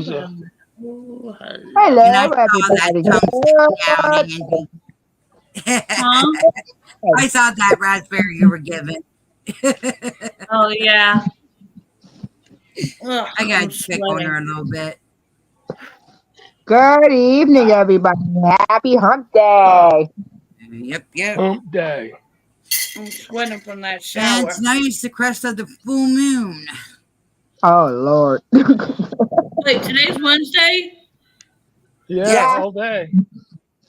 Yowza. Hello, And I hello. saw that Hello. Tom down, Oh, Angie. Huh? I saw that raspberry you were given. Oh yeah. Ugh, I got I'm to pick on her sweating. a little bit. Uh, oh, uh, oh. Yep, Good evening, everybody. Happy Hump Day. yep. Hump day. I'm sweating from that And shower. tonight's the crest of the full moon. Oh, Lord. Wait, today's Wednesday? Yeah, Yes. all day.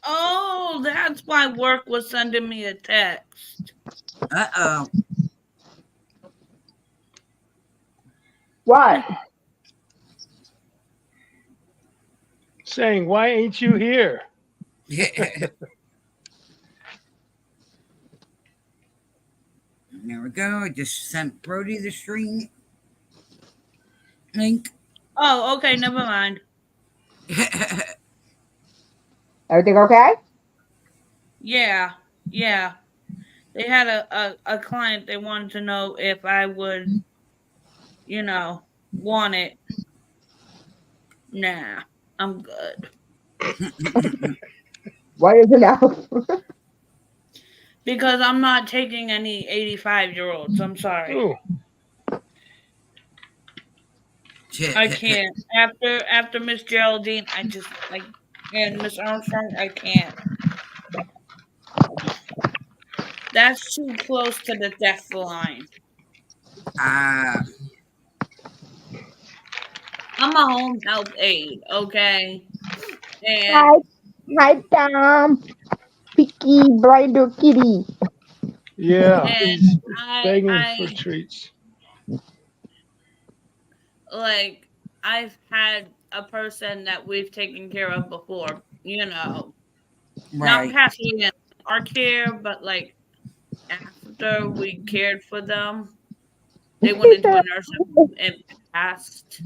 Oh, that's why work was sending me a text. Uh-oh. What? Saying, why ain't you here? There we go. I just sent Brody the stream link. Oh, okay, never mind. Everything okay? Yeah, yeah. They had a client, they wanted to know if I would, want it. Nah, I'm good. Why is it now? Because I'm not taking any 85-year-olds. I'm sorry. Ooh, I can't. After Miss Geraldine, and Miss Armstrong, I can't. That's too close to the death line. uh, I'm a home health aide, okay? And hi, hi, Tom. Picky Blinder Kitty. Yeah, and he's I begging for I treats. like I've had a person that we've taken care of before, not right. passing in our care, but like after we cared for them, they went He into a said, nursing and passed.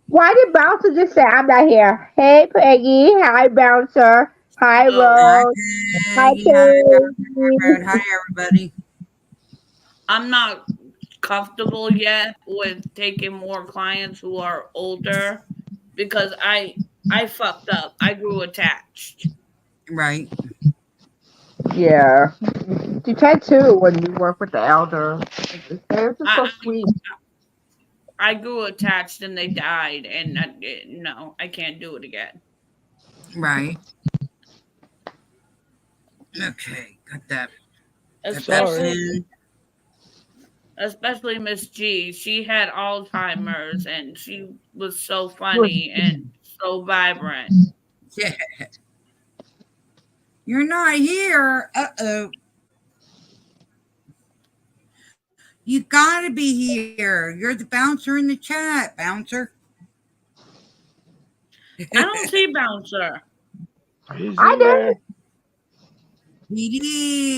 why did Bouncer just say, I'm not here? Hey, Peggy. Hi, Bouncer. Hi, So Hi, Rose. Hi, Peggy. Hi, Robert. Peggy. Hi, everybody. I'm not comfortable yet with taking more clients who are older because I fucked up. I grew attached. Right. Yeah. You can too when you work with the elder. They're just I so sweet. I grew attached and they died, and no, I can't do it again. Right. Okay. Got that. Got that Sorry. Especially pin. especially Miss G. She had Alzheimer's, and she was so funny and so vibrant. Yeah. You're not here. Uh-oh. You gotta be here. You're the bouncer in the chat, bouncer. I don't see Bouncer. He's PD, in there.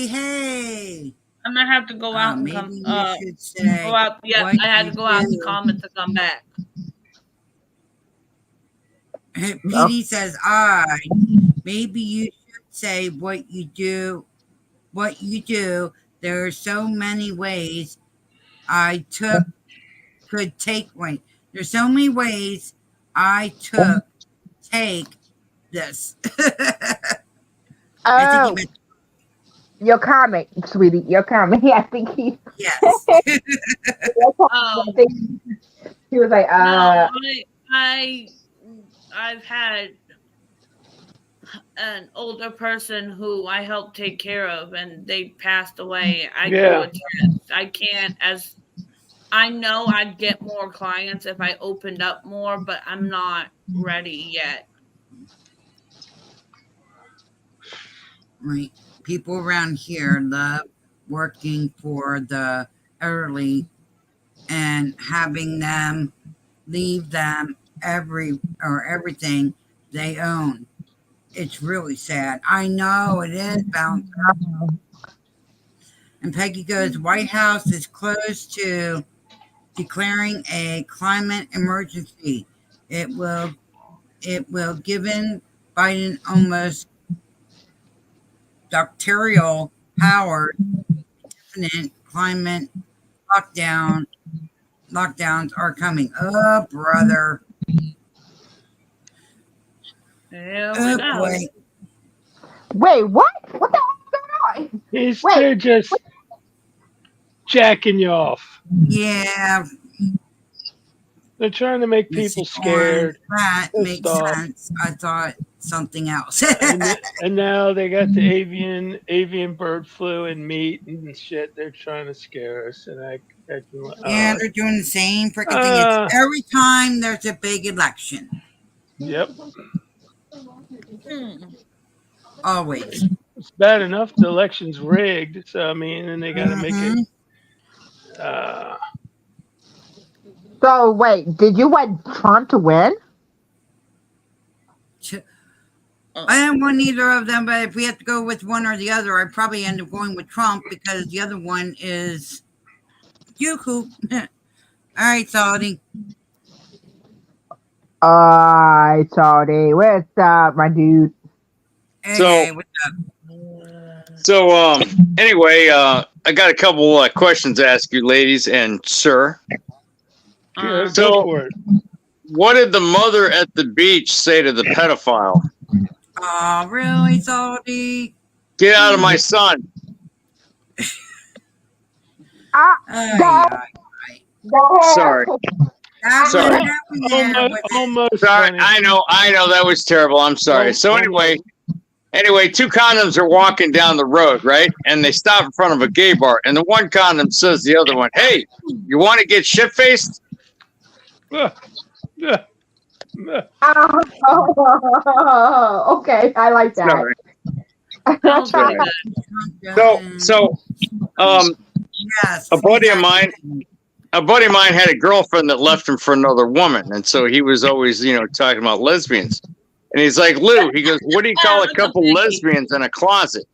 hey. I'm gonna have to go out and Maybe come. you should Go say out. Yeah, what I had to you go out and do. comment to come back. Oh, PD says, I. Maybe you should say what you do. What you do. There are so many ways I took could take. Wait. There's so many ways I took take this. I think he oh, meant your comment, sweetie. Your comment. I think he. yes. I think Um, he was like, no, I, I've had an older person who I helped take care of, and they passed away. I grew yeah. attached. I can't as I know I'd get more clients if I opened up more, but I'm not ready yet. Right. People around here love working for the elderly and having them leave them everything they own. It's really sad. I know it is, Bouncer. And Peggy goes, White House is close to declaring a climate emergency. It will given Biden almost dictatorial power, definite climate lockdown lockdowns are coming. Oh, brother. Here we Oh, go. boy. Wait, what? What the hell's going on? They're just jacking you off. Yeah. They're trying to make Missy people scared. That pissed makes off. sense. I thought something else. And now they got the avian bird flu and meat and shit. They're trying to scare us. And Yeah, they're doing the same freaking thing. Uh, It's every time there's a big election. yep. Hmm. Always. It's bad enough the election's rigged. So, I mean, and they got to make it. So wait, did you want Trump to win? I didn't want either of them, but if we have to go with one or the other, I'd probably end up going with Trump because the other one is Yuku. All right, Saudi. Alright, Saudi. What's up, my dude? Hey, So- what's up? So, anyway, I got a couple questions to ask you, ladies and sir. Go So- for it. What did the mother at the beach say to the pedophile? Oh, really, Saudi? Get out of my son. Ah, Ay, Go. ay. go ahead. Sorry. That Sorry. one, that one there Almost, was- almost Sorry, funny. I know that was terrible. I'm sorry. Oh, So oh. anyway, two condoms are walking down the road, right? And they stop in front of a gay bar, and the one condom says to the other one, "Hey, you want to get shit faced?" Oh, okay, I like that. Sorry. Sounds Right. good. So, yes, a buddy of mine had a girlfriend that left him for another woman, and so he was always, talking about lesbians. And he's like, Lou, he goes, what do you call a couple lesbians in a closet?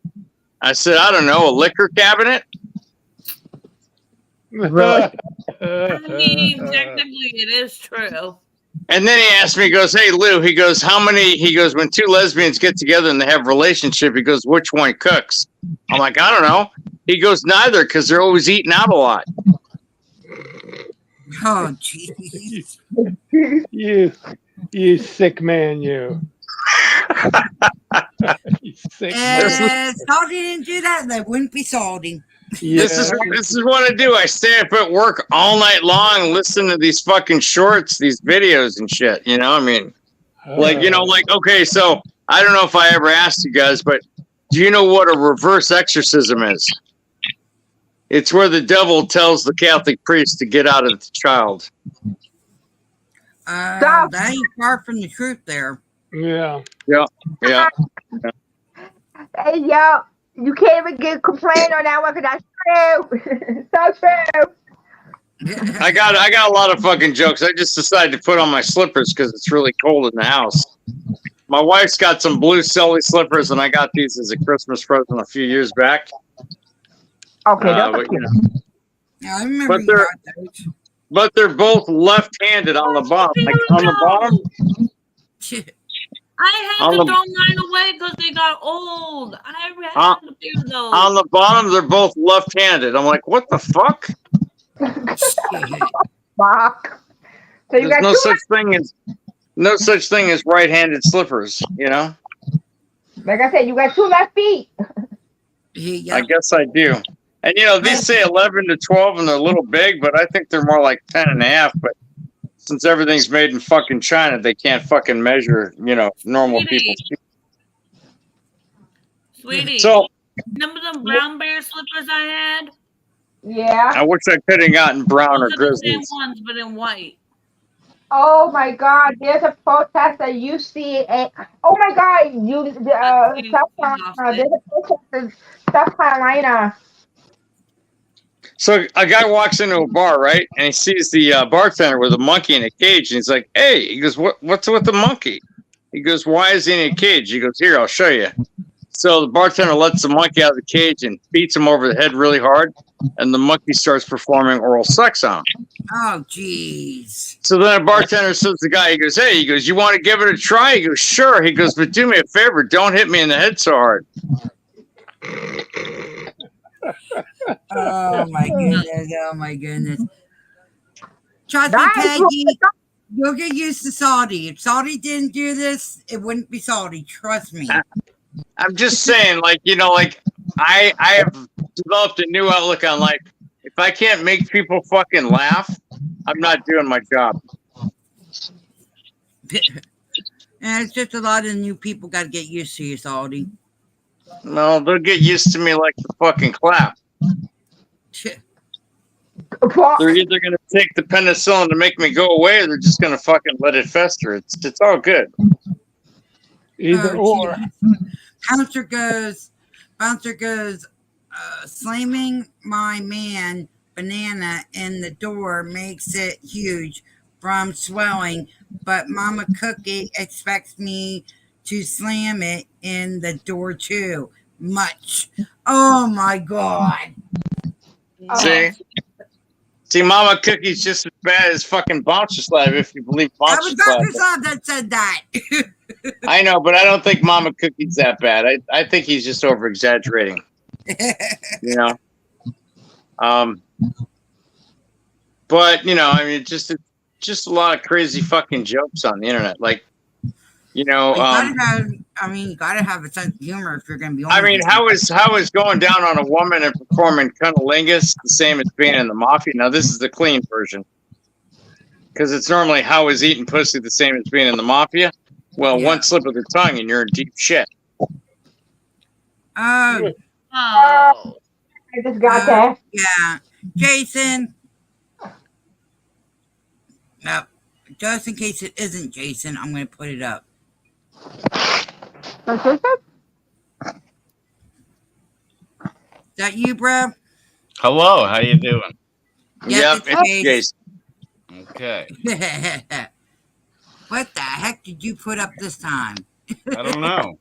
I said, I don't know, a liquor cabinet? Really? I mean, technically, it is true. And then he asked me, he goes, hey, Lou, he goes, when two lesbians get together and they have a relationship, he goes, which one cooks? I'm like, I don't know. He goes, neither, because they're always eating out a lot. Oh, jeez. You sick man, you. You sick man. If Saudi didn't do that, they wouldn't be Saudi. Yeah. This is what I do. I stay up at work all night long, listen to these fucking shorts, these videos and shit. I mean, okay, so I don't know if I ever asked you guys, but do you know what a reverse exorcism is? It's where the devil tells the Catholic priest to get out of the child. Stop. That ain't far from the truth there. Yeah. Yeah. Hey, yo, you can't even get complain on that one because that's true. So true. I got a lot of fucking jokes. I just decided to put on my slippers because it's really cold in the house. My wife's got some blue Sully slippers, and I got these as a Christmas present a few years back. Okay, that's But, Yeah, I remember But you they're- got those. but they're both left-handed on the bottom. Like on the bottom, I had On to the- throw mine away because they got old. I had On- to do those. on the bottom, they're both left-handed. I'm like, what the fuck? Shit. Fuck. So you There's got no two. no such thing as right-handed slippers. Like I said, you got two left feet. Yeah. I guess I do. And these say 11 to 12, and they're a little big, but I think they're more like 10 and a half. But since everything's made in fucking China, they can't fucking measure, normal Sweetie. people. Sweetie, So remember them brown bear slippers I had? Yeah. I wish I could have gotten brown or Those are the same grizzlies. ones, but in white. Oh my God! There's a protest at UCA. Oh my God! South Carolina. There's a protest in South Carolina. So a guy walks into a bar, right, and he sees the bartender with a monkey in a cage, and he's like, "Hey," he goes, "What's with the monkey?" He goes, "Why is he in a cage?" He goes, "Here, I'll show you." So the bartender lets the monkey out of the cage and beats him over the head really hard, and the monkey starts performing oral sex on him. Oh, jeez. So then a bartender says to the guy, he goes, "Hey," he goes, "you want to give it a try?" He goes, "Sure." He goes, "But do me a favor, don't hit me in the head so hard." Oh, my goodness. Oh, my goodness. Trust me, Guys, Peggy, you'll get used to Salty. If Salty didn't do this, it wouldn't be Salty. Trust me. I'm just saying, like, you know, like I have developed a new outlook on life. If I can't make people fucking laugh, I'm not doing my job. And it's just a lot of new people got to get used to you, Salty. No, they'll get used to me like the fucking clap. They're either gonna take the penicillin to make me go away, or they're just gonna fucking let it fester. It's all good. Either or. Bouncer goes, slamming my man banana in the door makes it huge from swelling, but Mama Cookie expects me to slam it in the door too much. Oh my God. See, Mama Cookie's just as bad as fucking Bouncer Slab, if you believe That Bouncer was Slab. Dr. Slab that said that. I know, but I don't think Mama Cookie's that bad. I think he's just over exaggerating. You know? But you know, I mean, it's just a lot of crazy fucking jokes on the internet. Like, you know, you gotta have a sense of humor if you're gonna be on. I mean, how is going down on a woman and performing cunnilingus the same as being in the mafia? Now this is the clean version, because it's normally how is eating pussy the same as being in the mafia. Well, one slip of the tongue and you're in deep shit. Oh. I just got that. Yeah, Jason. No, just in case it isn't Jason, I'm gonna put it up. Is that you, bro? Hello, how you doing? Yep, it's Jason. Okay. What the heck did you put up this time? I don't know.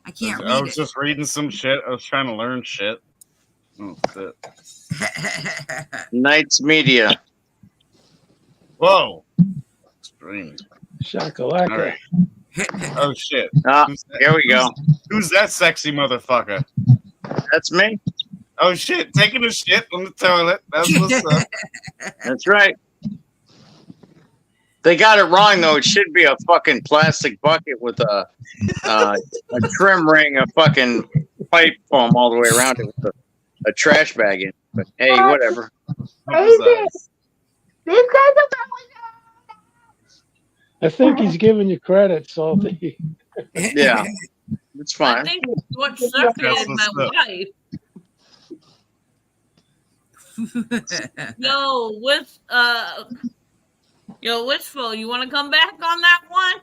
I can't read I was it. just reading some shit. I was trying to learn shit. Oh, shit. Knights Media. Whoa. Stream. Shakalaka. All right. Oh shit. Here we go. Who's that sexy motherfucker? That's me. Oh shit, taking a shit on the toilet. That's what's up. That's right. They got it wrong though. It should be a fucking plastic bucket with a trim ring, a fucking pipe foam all the way around it with a trash bag in. But hey, whatever. These guys are going. I think he's giving you credit, Salty. Yeah, it's fine. I think it's what circulated my life. Yo, Wistful, you want to come back on that one?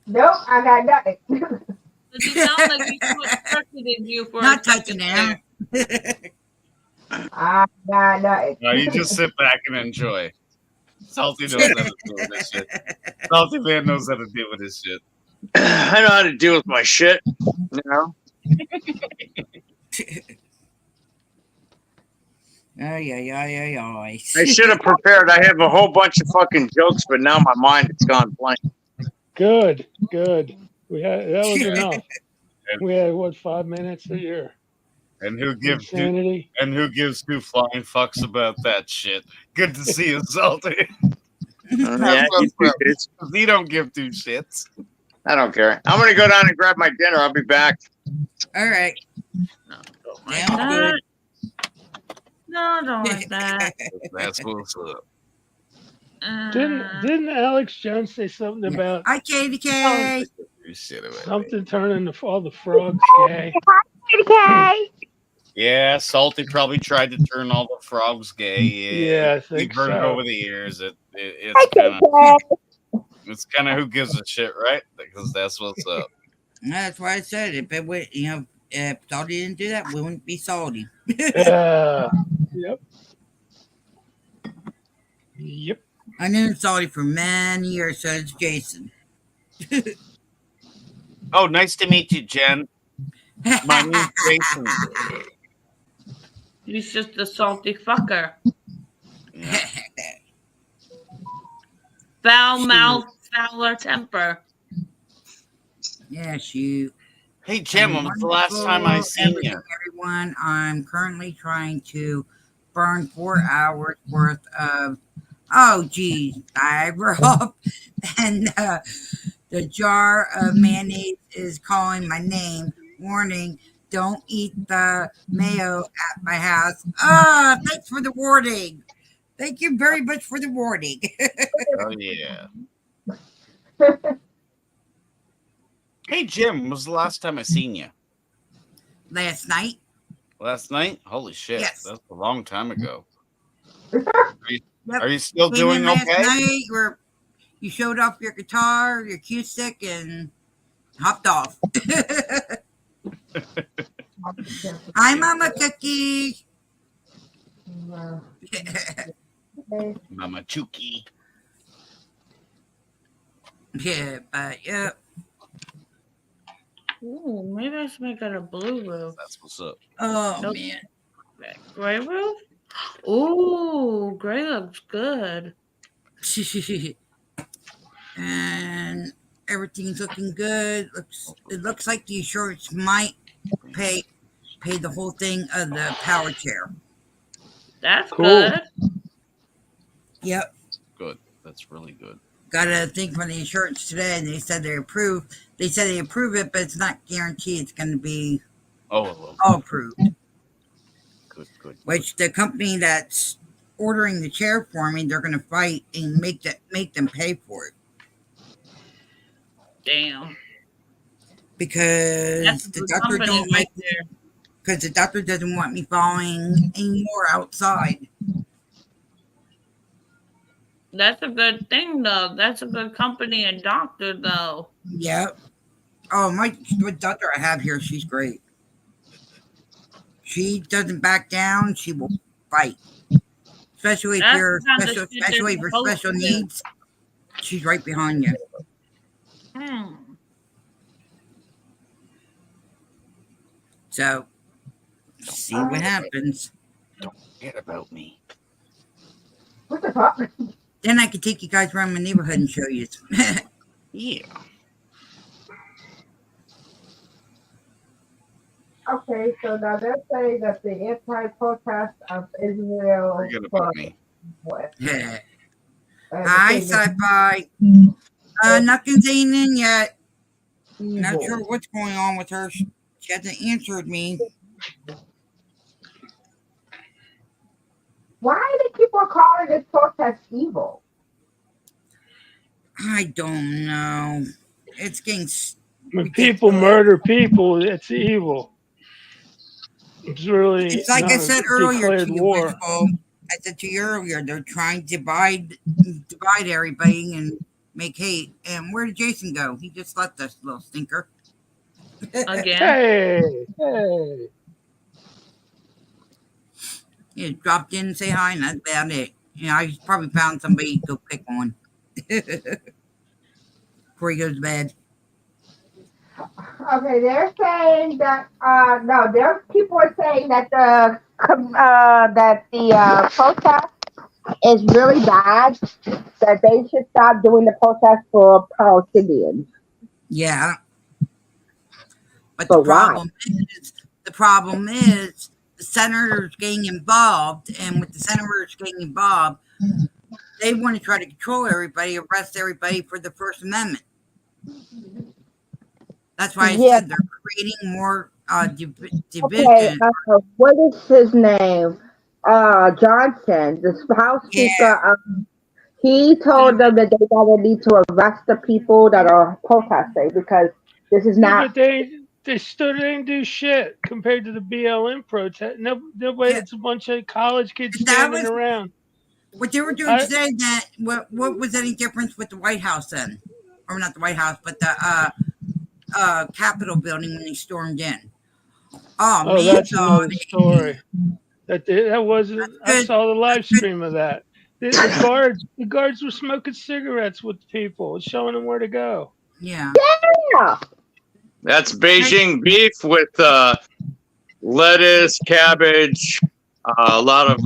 Nope, I got nothing. Does it sound like he circulated you for Not a touching second it. I got nothing. No, you just sit back and enjoy. Salty knows how to deal with this shit. Salty man knows how to deal with this shit. I know how to deal with my shit. You know. I I should have prepared. I have a whole bunch of fucking jokes, but now my mind has gone blank. Good. That was enough. We had 5 minutes a year. And who gives Insanity. who gives two flying fucks about that shit? Good to see you, Salty. Yeah, He don't give two shits. I don't care. I'm gonna go down and grab my dinner. I'll be back. All right. Sounds good. No, don't like that. That's what's up. Didn't Alex Jones say something about Hi, Katie K. something turning all the frogs gay? Okay. Yeah, Salty probably tried to turn all the frogs gay. Yeah, I think We've heard it so. over the years. It's kind of who gives a shit, right? Because that's what's up. That's why I said if it would, if Salty didn't do that, we wouldn't be salty. Yep. I knew Salty for many years, so it's Jason. Oh, nice to meet you, Jen. My name's Jason. He's just a salty fucker. Yeah. Foul mouth, fouler temper. Yeah, shoot. Hey, Jen, when was the last time I seen you? Everyone, I'm currently trying to burn 4 hours worth of Oh, geez, I up, and the jar of mayonnaise is calling my name. Warning: don't eat the mayo at my house. Ah, thanks for the warning. Thank you very much for the warning. Oh yeah. Hey Jim, when was the last time I seen you? Last night. Last night? Holy shit, Yes. that's a long time ago. Yep. Are you still Came in doing last okay? night, you showed off your guitar, your cue stick, and hopped off. Hi, Mama Cookie. Mama Chuki. Yeah, but yeah. Ooh, maybe I should make it a blue roof. That's what's up. Oh Nope. man. Gray roof? Ooh, gray looks good. And everything's looking good. It looks like the insurance might pay the whole thing of the power chair. That's Cool. good. Yep. Good. That's really good. Got a thing from the insurance today, and they said they approve. They said they approve it, but it's not guaranteed it's going to be Oh, well, all approved. good. Which the company that's ordering the chair for me, they're going to fight and make them pay for it Damn. because That's a the good doctor company don't right like there. because the doctor doesn't want me falling anymore outside. That's a good thing, though. That's a good company and doctor, though. Yep. Oh, the doctor I have here, she's great. She doesn't back down. She will fight. Especially if That's you're the kind of special, shit especially they're for supposed special to do. needs. She's right behind you. Hmm. So, see what happens. Forget about me. What the fuck? Then I could take you guys around my neighborhood and show you. Yeah. Okay, so now they're saying that the anti-protest of Israel. Forget about me. Hi, Sci-Fi. Nothing's ain't in yet. Not sure what's going on with her. She hasn't answered me. Why do people calling this protest evil? I don't know. It's getting When people murder people, it's evil. It's really It's like not I said earlier declared to you, war. Wishful. I said to you earlier, they're trying to divide everybody and make hate. And where did Jason go? He just left us, little stinker. Again. Hey. He just dropped in and say hi, and that's about it. You know, I probably found somebody to go pick on before he goes to bed. Okay, they're saying that no, there people are saying that the protest is really bad. That they should stop doing the protest for Palestinians. Yeah. But But the why? problem is the senators getting involved, and with the senators getting involved, they want to try to control everybody, arrest everybody for the First Amendment. That's why I said they're creating more division. Okay, what is his name? Johnson, the House Speaker. He told them that they gotta need to arrest the people that are protesting because this is not. But they still didn't do shit compared to the BLM protest. No way. It's a bunch of college kids standing around. What they were doing today, that what was any difference with the White House then? Or not the White House, but the Capitol building when they stormed in. Oh man, that's another story. That wasn't. I saw the live stream of that. The guards were smoking cigarettes with people, showing them where to go. Yeah. That's Beijing beef with lettuce, cabbage, a lot of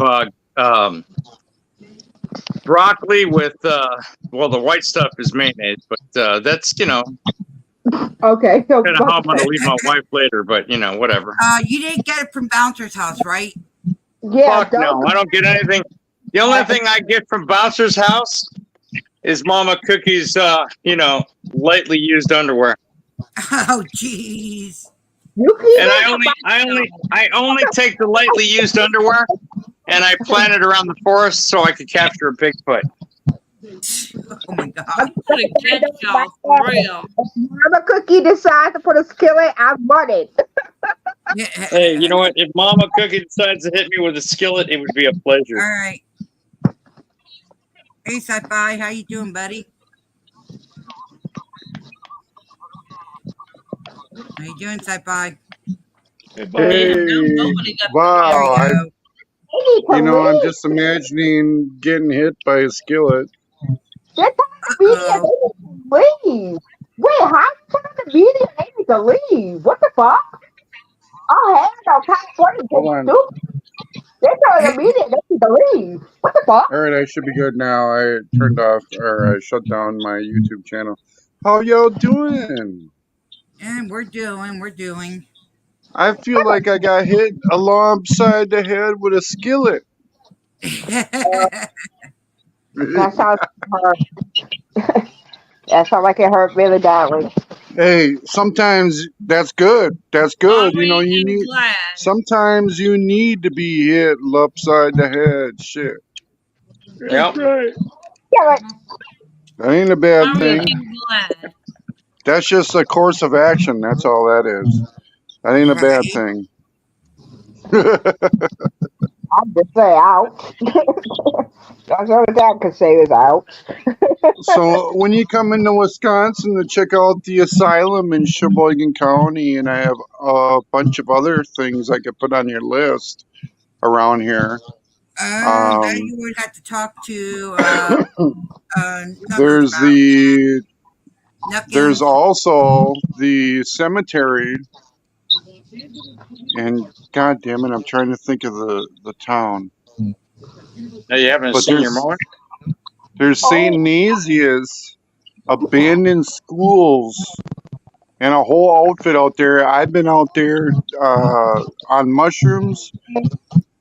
broccoli with well, the white stuff is mayonnaise, but that's Okay. So I don't know how I'm gonna leave my wife later, but whatever. You didn't get it from Bouncer's house, right? Yeah. Fuck no, I don't get anything. The only thing I get from Bouncer's house is Mama Cookie's, lightly used underwear. Oh, jeez. You keep And it I only take the lightly used underwear and I plant it around the forest so I could capture a Bigfoot. Oh my God. I'm gonna catch y'all for real. If Mama Cookie decides to put a skillet, I'm running. Yeah. Hey, you know what? If Mama Cookie decides to hit me with a skillet, it would be a pleasure. All right. Hey, Sci-Fi, how you doing, buddy? How you doing, Sci-Fi? Hey, buddy. Hey, Nobody got wow! There you go. You I'm just imagining getting hit by a skillet. They're telling the media they need to leave. Wait, how you telling the media they need to leave? What the fuck? Oh, hell no, California Hold is on. stupid. They're telling the media they need to leave. What the fuck? All right, I should be good now. I turned off or I shut down my YouTube channel. How y'all doing? And we're doing. I feel like I got hit alongside the head with a skillet. That sounds hurt. That sounds like it hurt really badly. Hey, sometimes that's good. That's good. You know, you need. glad. Sometimes you need to be hit upside the head. Shit, Yep. That's right. Yeah, like, that ain't a bad I'm thing. really glad. That's just a course of action. That's all that is. That ain't a bad thing. I'm just saying, ouch. That's all that can say is ouch. So when you come into Wisconsin to check out the asylum in Sheboygan County, and I have a bunch of other things I could put on your list around here. That you would have to talk to. There's Nothing. there's also the cemetery, and God damn it, I'm trying to think of the town. Now you haven't But seen your mower? There's St. Nazia's abandoned schools and a whole outfit out there. I've been out there on mushrooms,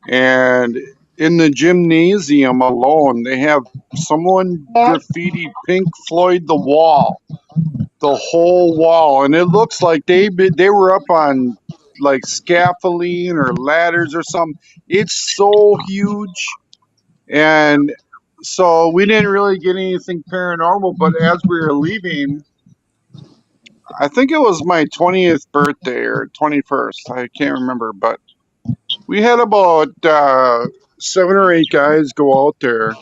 and in the gymnasium alone, they have someone graffiti Pink Floyd the wall, the whole wall, and it looks like they were up on like scaffolding or ladders or something. It's so huge, and so we didn't really get anything paranormal, but as we were leaving, I think it was my 20th birthday or 21st. I can't remember, but we had about 7 or 8 guys go out there.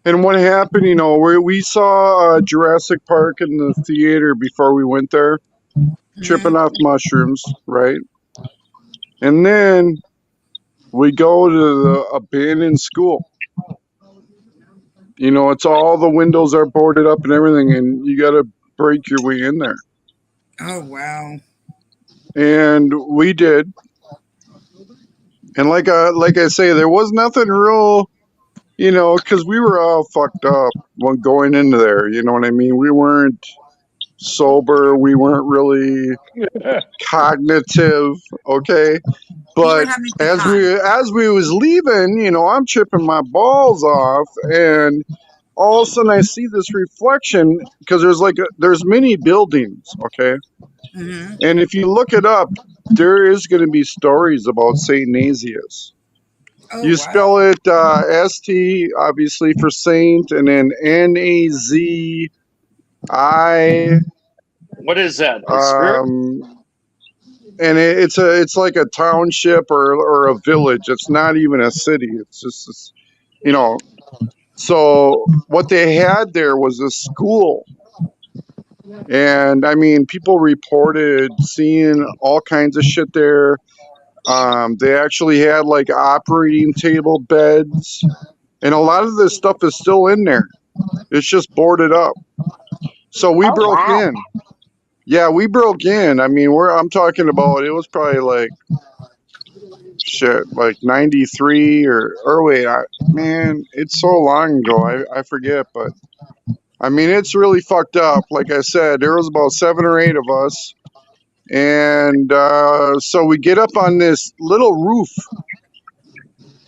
And what happened, we saw Jurassic Park in the theater before we went there, tripping off mushrooms, right? And then we go to the abandoned school. It's all the windows are boarded up and everything, and you got to break your way in there. Oh, wow. And we did. And like I say, there was nothing real, because we were all fucked up when going into there. You know what I mean? We weren't sober. We weren't really cognitive. Okay. But as we was leaving, I'm tripping my balls off, and all of a sudden I see this reflection because there's many buildings, okay? Mm-hmm. And if you look it up, there is going to be stories about St. Nazia's. Oh, You spell it ST, obviously, for Saint, and then NAZI. What is that? A spirit? And it's like a township or a village. It's not even a city. It's just this, So what they had there was a school. And I mean, people reported seeing all kinds of shit there. They actually had like operating table beds, and a lot of this stuff is still in there. It's just boarded up. So we broke in. Yeah, we broke in. I mean, I'm talking about, it was probably like, like 93 or wait, man, it's so long ago. I forget, but I mean, it's really fucked up. Like I said, there was about 7 or 8 of us. And so we get up on this little roof,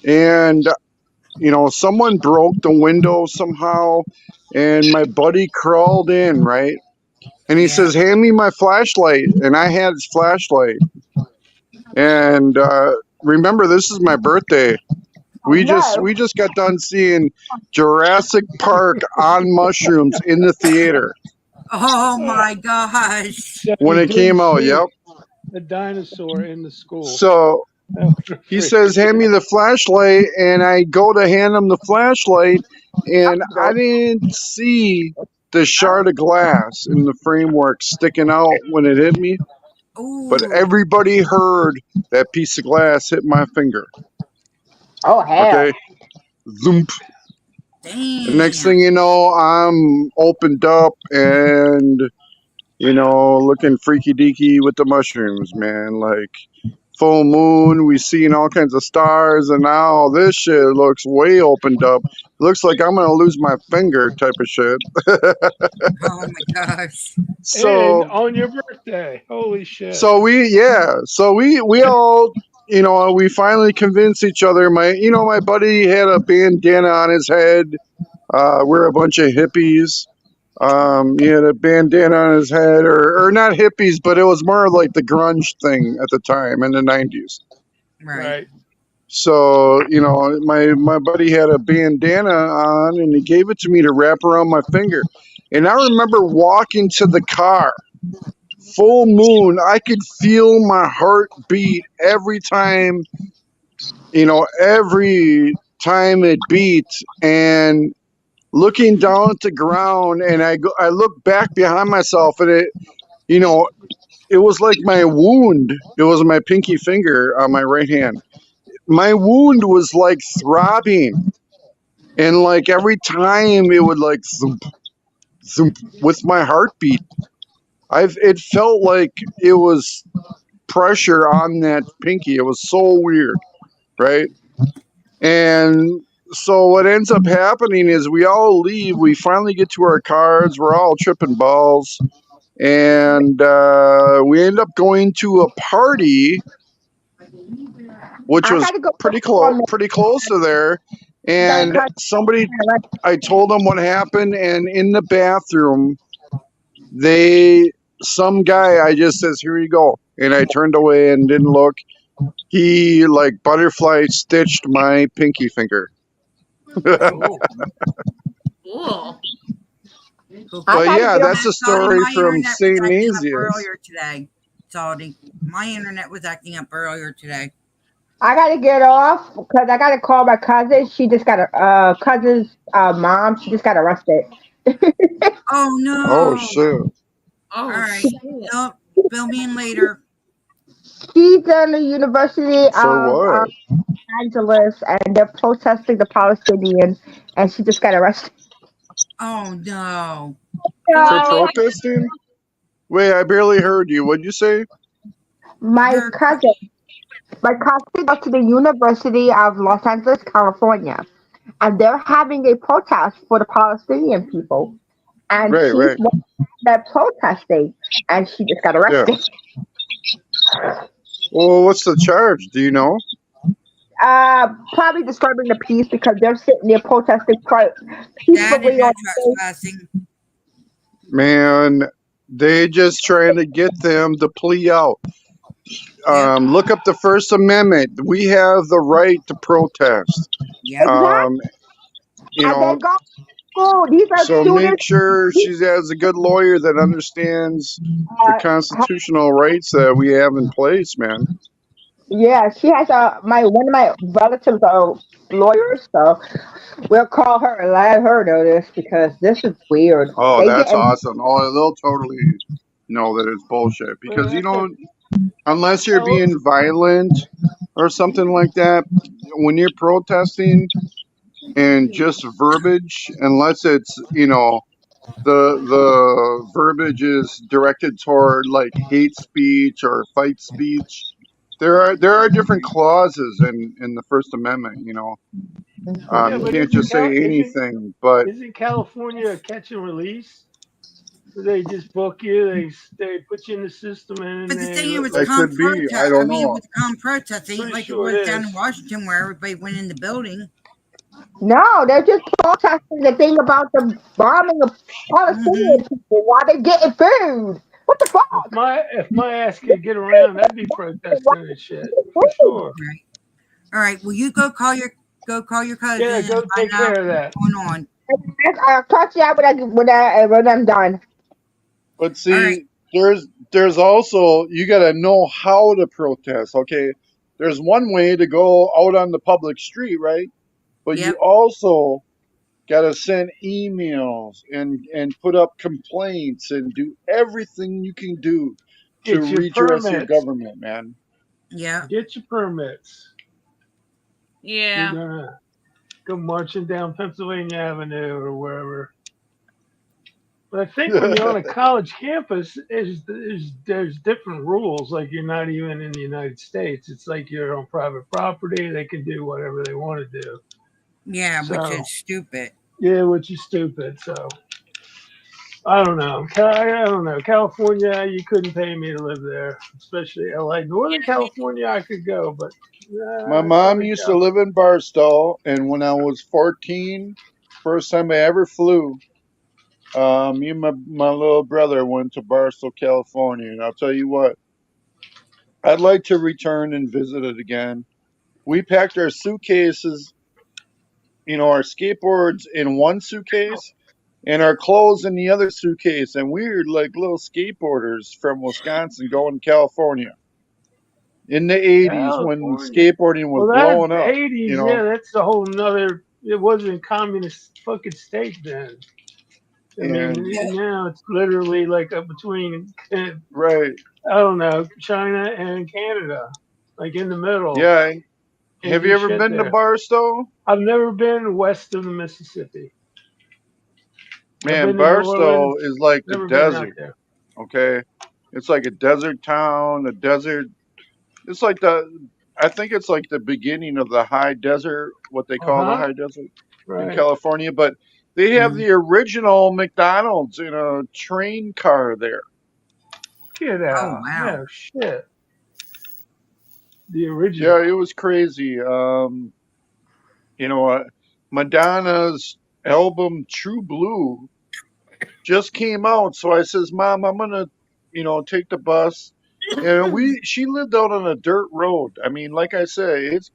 and someone broke the window somehow, and my buddy crawled in, right? And he Yeah. says, "Hand me my flashlight," and I had his flashlight. And remember, this is my birthday. We just got done seeing Jurassic Park on mushrooms in the theater Oh my gosh. So when you it came didn't out. see Yep. a dinosaur in the school. So That was a he freak. says, "Hand me the flashlight," and I go to hand him the flashlight, and I didn't see the shard of glass in the framework sticking out when it hit me, but Ooh. everybody heard that piece of glass hit my finger. Oh hell! Okay, zoomp. Damn. The next thing you know, I'm opened up and looking freaky deaky with the mushrooms, man. Like full moon, we seen all kinds of stars, and now this shit looks way opened up. Looks like I'm gonna lose my finger, type of shit. Oh my gosh. So, And on your birthday, holy shit! so we all, we finally convinced each other. My buddy had a bandana on his head. We're a bunch of hippies. He had a bandana on his head, or not hippies, but it was more like the grunge thing at the time in the 90s. Right. So, my buddy had a bandana on, and he gave it to me to wrap around my finger. And I remember walking to the car, full moon. I could feel my heart beat every time it beat, and looking down at the ground, and I look back behind myself, and it was like my wound. It was my pinky finger on my right hand. My wound was like throbbing, and like every time it would like zoomp, zoomp with my heartbeat. It felt like it was pressure on that pinky. It was so weird, right? And so what ends up happening is we all leave. We finally get to our cars. We're all tripping balls, and we end up going to a party, which I was had to go pretty close to there. And I told them what happened, and in the bathroom, some guy, I just says, "Here you go," and I turned away and didn't look. He like butterfly stitched my pinky finger. Cool. But yeah, that's a story My from internet was St. acting up Nazianz. earlier today. Salty. My internet was acting up earlier today. I gotta get off because I gotta call my cousin. She just got a cousin's mom. She just got arrested. Oh no. Oh shit! Oh, All right. shit. Nope. Fill me in later. She's in the University So of what? Angeles, and they're protesting the Palestinians, and she just got arrested. Oh no. For protesting? Wait, I barely heard you. What'd you say? My cousin goes to the University of Los Angeles, California, and they're having a protest for the Palestinian people. And Right, she's right. one that protesting, and she just got arrested. Well, what's the charge? Do you know? Probably disturbing the peace because they're sitting there protesting That peacefully is no on the stage. trespassing. Man, they just trying to get them to plea out. Look up the First Amendment. We have the right to protest. Yeah. Exactly. And they go to school. These are So students. make sure she has a good lawyer that understands the constitutional rights that we have in place, man. Yeah, she has one of my relatives are lawyers, so we'll call her and let her know this because this is weird. Oh, They that's getting- awesome. Oh, they'll totally know that it's bullshit because unless you're being violent or something like that, when you're protesting and just verbiage, unless it's the verbiage is directed toward like hate speech or fight speech. There are different clauses in the First Amendment. You but can't just say anything. But Isn't California a catch and release? They just book you. They put you in the system, and But the thing it was That calm could be. protest. I don't I mean, know. it was calm protest. It ain't Pretty like sure it it was down is. in Washington where everybody went in the building. No, they're just protesting the thing about the bombing of Palestinian people while they're getting food. What the fuck? If my ass could get around, I'd be protesting and shit for sure. Right. All right. Well, you go call your cousin Yeah, and go find take out care of that. what's going on. I'll talk to you when I'm done. But All right. see, there's also you got to know how to protest. Okay, there's one way to go out on the public street, right? But you Yep. also got to send emails and put up complaints and do everything you can do to Get your redress your permits. government, man. Yeah. Get your permits. You're Yeah. gonna go marching down Pennsylvania Avenue or wherever. But I think when you're on a college campus, there's different rules. Like you're not even in the United States. It's like you're on private property. They can do whatever they want to do. Yeah, which So is stupid. yeah, which is stupid. So I don't know. I don't know. California, you couldn't pay me to live there, especially LA. Northern California, I could go, but My mom Southern used to Cal. live in Barstow, and when I was 14, first time I ever flew, me and my little brother went to Barstow, California, and I'll tell you what, I'd like to return and visit it again. We packed our suitcases, our skateboards in one suitcase and our clothes in the other suitcase, and we were like little skateboarders from Wisconsin going to California in the 80s when California. skateboarding was Well, that blowing up, 80s, yeah, that's a whole nother. It wasn't a communist fucking state then. I mean, and now it's literally like between, I right, don't know, China and Canada, like in the middle. yeah. Can't Have do you ever shit been to there. Barstow? I've never been west of the Mississippi. I've Man, been to New Barstow Orleans. is like the Never been out desert. there. Okay, it's like a desert town, a desert. It's like I think it's like the beginning of the high desert, what they call the high desert in Right. California. But they have the original McDonald's in a train car there. Get Oh out. wow. No shit. The original. Yeah, it was crazy. Madonna's album True Blue just came out, so I says, Mom, I'm gonna, take the bus. And she lived out on a dirt road. I mean, like I say, it's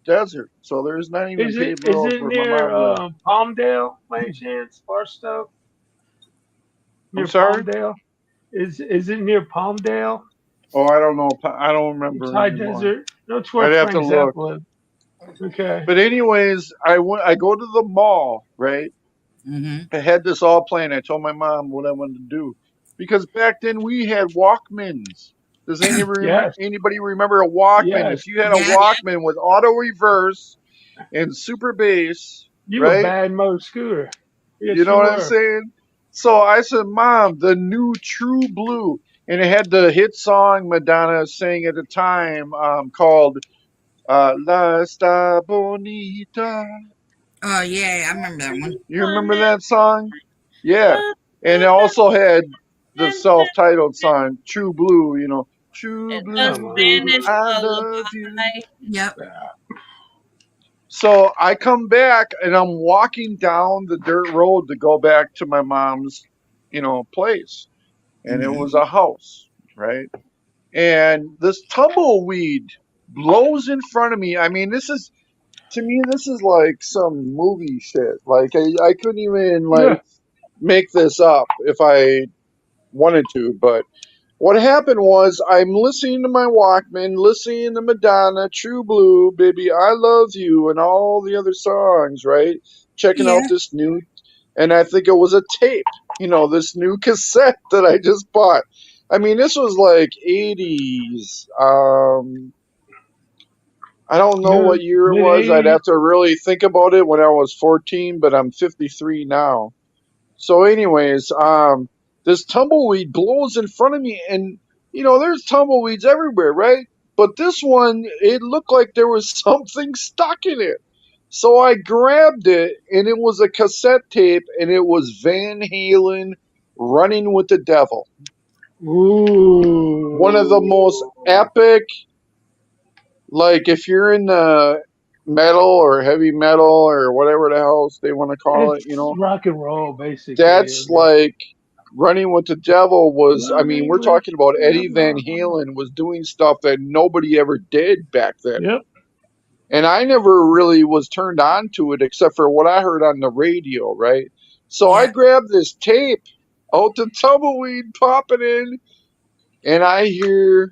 desert, so there's not even Is paved it roads where my near mom lived. Palmdale by any chance? Barstow? I'm Near sorry? Palmdale? Is it near Palmdale? Oh, I don't know. I don't It's remember high anymore. desert. No, it's where I'd have to Frank look. Zappa lived. Okay. But anyways, I go to the mall, right? Mm-hmm. I had this all planned. I told my mom what I wanted to do because back then we had Walkmans. Does Yes. anybody remember a Walkman? Yes. If you had a Yeah. Walkman with auto reverse and super bass, You were right? bad mode scooter. Yes, You know what I'm were. saying? So I said, Mom, the new True Blue. And it had the hit song Madonna sang at the time called La Esta Bonita. Oh yeah, I remember that one. You remember that song? Yeah. And it also had the self-titled song, True Blue, True The Blue, Spanish I love you. lullaby. Yep. So I come back and I'm walking down the dirt road to go back to my mom's, place. And it was a house, right? And this tumbleweed blows in front of me. I mean, to me, this is like some movie shit. Like I couldn't even make this up if I wanted to, but what happened was I'm listening to my Walkman, listening to Madonna, True Blue, Baby, I Love You, and all the other songs, right? Checking out Yeah. this new, and I think it was a tape, this new cassette that I just bought. I mean, this was like 80s. I don't know what year it was. I'd have to really think about it when I was 14, but I'm 53 now. So, anyways, this tumbleweed blows in front of me, and there's tumbleweeds everywhere, right? But this one, it looked like there was something stuck in it. So I grabbed it, and it was a cassette tape, and it was Van Halen, Running with the Devil. Ooh. One of the most epic, like if you're in the metal or heavy metal or whatever the hell they want to call it, It's rock and roll, basically. that's like Running with the Devil was, I mean, we're talking about Eddie Van Halen was doing stuff that nobody ever did back then. Yep. And I never really was turned on to it except for what I heard on the radio, right? So I Yeah. grabbed this tape out the tumbleweed popping in, and I hear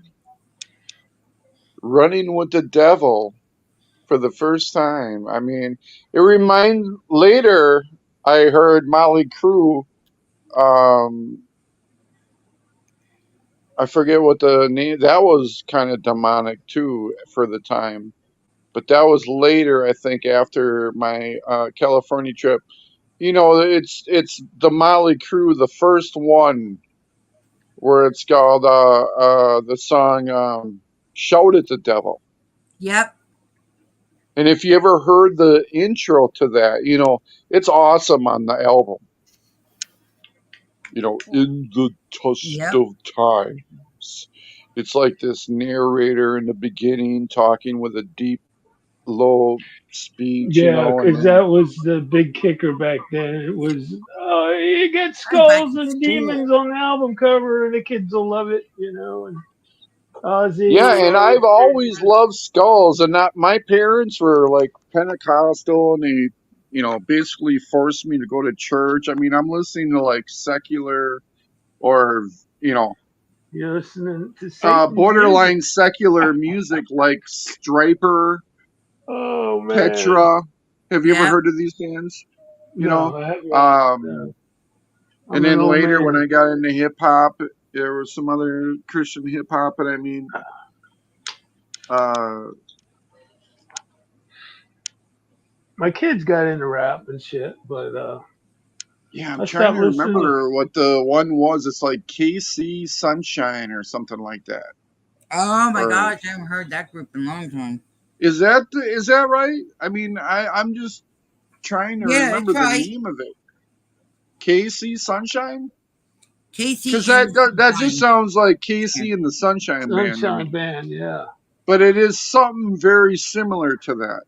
Running with the Devil for the first time. I mean, it reminds later I heard Motley Crue. I forget what the name. That was kind of demonic too for the time, but that was later. I think after my California trip. You know, it's the Motley Crue, the first one where it's called the song "Shout at the Devil." Yep. And if you ever heard the intro to that, you know, it's awesome on the album. You know, in the test Yep. of times. It's like this narrator in the beginning talking with a deep, low speech, you Yeah, know, and because then, that was the big kicker back then. It was, you get Back skulls in and school. demons on the album cover, and the kids will love it, you know. And Ozzy, yeah, and I've always loved skulls, and not my parents were like Pentecostal, and they, you know, basically forced me to go to church. I mean, I'm listening to like secular or, you know, you're listening to Satan's borderline music. secular music like Striper, Oh man, Petra. Have you ever Yep. heard of these bands? You no, know, I haven't. um, I'm and an then old later when man. I got into hip hop, there was some other Christian hip hop, and I mean, uh, My kids got into rap and shit, but yeah, I'm I trying stopped to listening. remember what the one was. It's like KC Sunshine or something like that. Oh my Or gosh, I haven't heard that group in a long time. is that right? I mean, I'm just trying to Yeah, remember it's the right. name of it. KC Sunshine? Casey Because and that just Sunshine. sounds like KC and the Sunshine Band to Sunshine me. Band, yeah. But it is something very similar to that.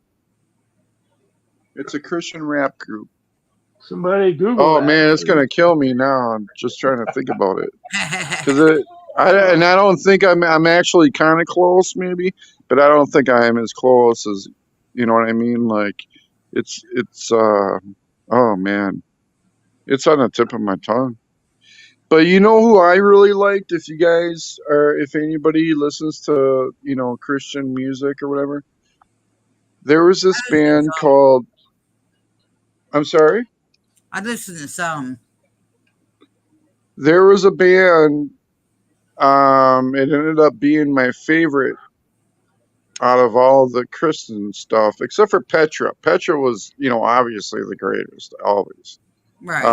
It's a Christian rap group. Somebody Google Oh that. man, it's gonna kill me now. I'm just trying to think about it because I Oh, don't think I'm actually kind of close maybe, but I don't think I am as close as you know what I mean. Like it's oh man, it's on the tip of my tongue. But you know who I really liked? If you guys or if anybody listens to you know Christian music or whatever, there was this I listen to band some. called. I'm sorry. I listen to some. There was a band. It ended up being my favorite out of all the Christian stuff, except for Petra. Petra was, you know, obviously the greatest, always. Right.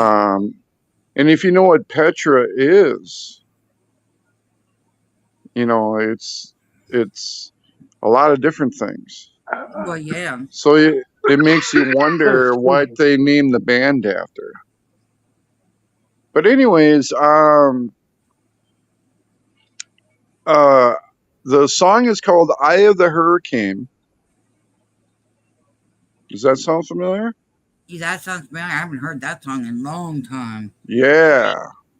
And if you know what Petra is, you know, it's a lot of different things. Well, yeah. So it makes you wonder excuse what me. they named the band after. But anyways, the song is called "Eye of the Hurricane." Does that sound familiar? Gee, that sounds familiar. I haven't heard that song in a long time. Yeah.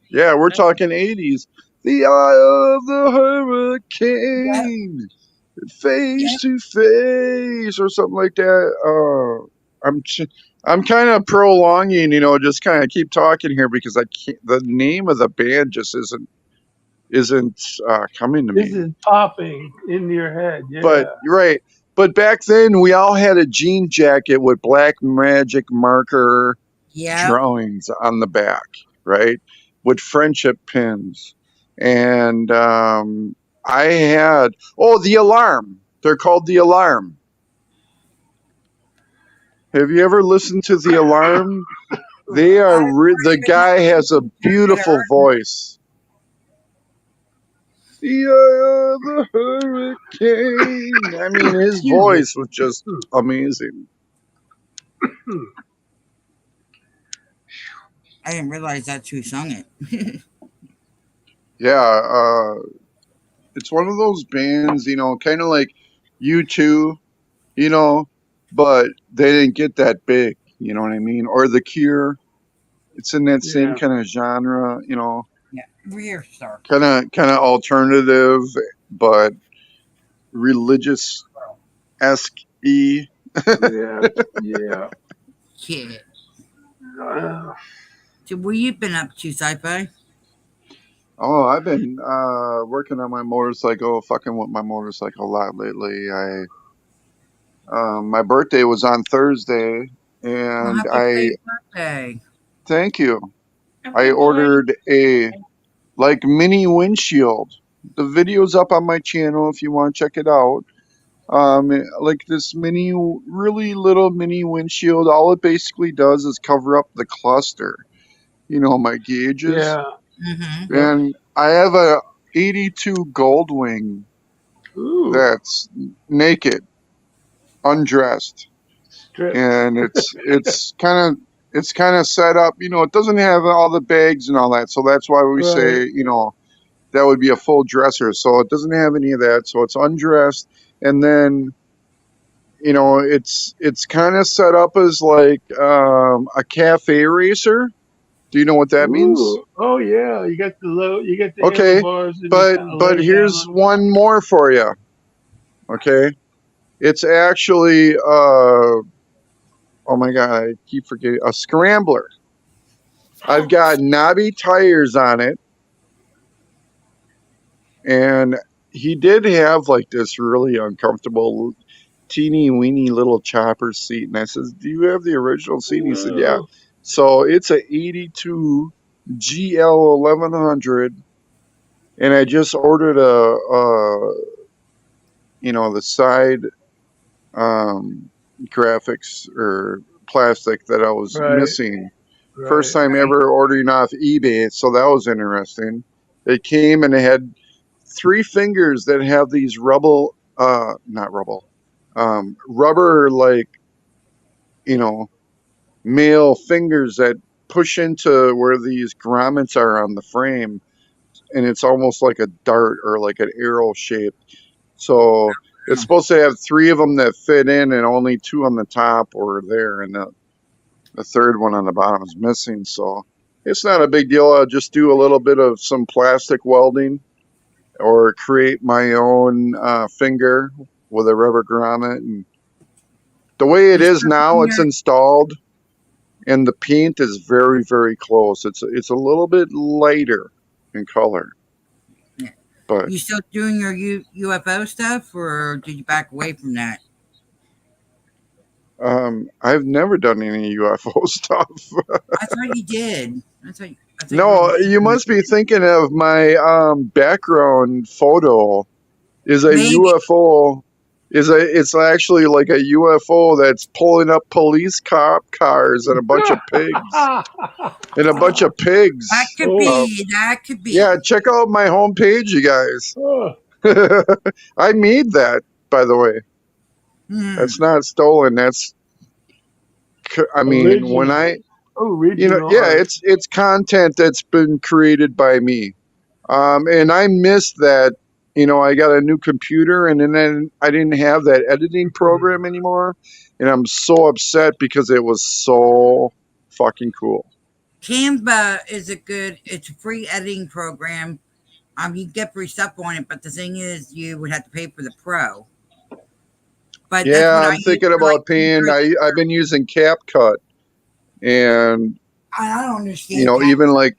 Yeah, we're talking 80s. The eye of the hurricane, face to face, or something like that. I'm kind of prolonging, you know, just kind of keep talking here because I can't. The name of the band just isn't coming to This me. is popping in your head. Yeah. But right. But back then, we all had a jean jacket with black magic marker Yeah. drawings on the back, right? With friendship pins. And I had, The Alarm. They're called The Alarm. Have you ever listened to The Alarm? They are, the guy has a beautiful voice. The eye of the hurricane. I mean, his voice was just amazing. I didn't realize that's who sung it. Yeah, it's one of those bands, you know, kind of like U2, you know, but they didn't get that big. You know what I mean? Or The Cure. It's in that same Yeah. kind of genre. You know, Yeah, Rear Star. kind of alternative, but religious esque. Yeah. Yeah. Yeah. Uh, So what you been up to, Sci-Fi? Oh, I've been working on my motorcycle, fucking with my motorcycle a lot lately. My birthday was on Thursday, Well, and happy belated birthday. thank you. I ordered a like mini windshield. The video's up on my channel if you want to check it out. Like this mini, really little mini windshield. All it basically does is cover up the cluster. You know, my gauges. yeah. Mm-hmm. Yep. And I have a 82 Goldwing Ooh. that's naked, undressed, Strip. and it's kind of set up. You know, it doesn't have all the bags and all that, so that's why we say, Right. you know, that would be a full dresser. So it doesn't have any of that. So it's undressed, and then you know it's kind of set up as like a cafe racer. Do you know what that means? Ooh. Oh yeah. You got the Okay, handlebars and you kind of but lay here's down. one more for you. Okay, it's actually oh my god, I keep forgetting, a scrambler. I've got knobby tires on it, and he did have like this really uncomfortable teeny weeny little chopper seat, and I says, do you have the original seat? And he said, yeah. Ooh. So it's a 82 GL 1100, and I just ordered you know, the side graphics or plastic that I was Right. missing. Right. First time ever ordering off eBay, so that was interesting. It came and it had 3 fingers that have these not rubber, like, you know, male fingers that push into where these grommets are on the frame, and it's almost like a dart or like an arrow shape. So it's supposed to have 3 of them that fit in, and only 2 on the top were there, and the third one on the bottom is missing. So it's not a big deal. I'll just do a little bit of some plastic welding or create my own finger with a rubber grommet. And the way it is now, it's installed, and the paint is very, very close. It's a little bit lighter in color. Yeah. But You still doing your UFO stuff, or did you back away from that? I've never done any UFO stuff. I thought you did. I thought No, you must be thinking of my background photo is a Maybe. UFO. It's actually like a UFO that's pulling up police cop cars and a bunch of pigs. And a bunch of pigs. That could be. That could be. Yeah, check out my homepage, you guys. Oh. I made that, by the way. That's not stolen. That's, I mean, Original. when I, you know, Original yeah, art. it's content that's been created by me. And I missed that, you know, I got a new computer, and then I didn't have that editing program anymore. And I'm so upset because it was so fucking cool. Canva is it's a free editing program. You can get free stuff on it, but the thing is, you would have to pay for the pro. But that's Yeah, what I'm thinking about paying. I've been using CapCut, and I don't understand. you know, even like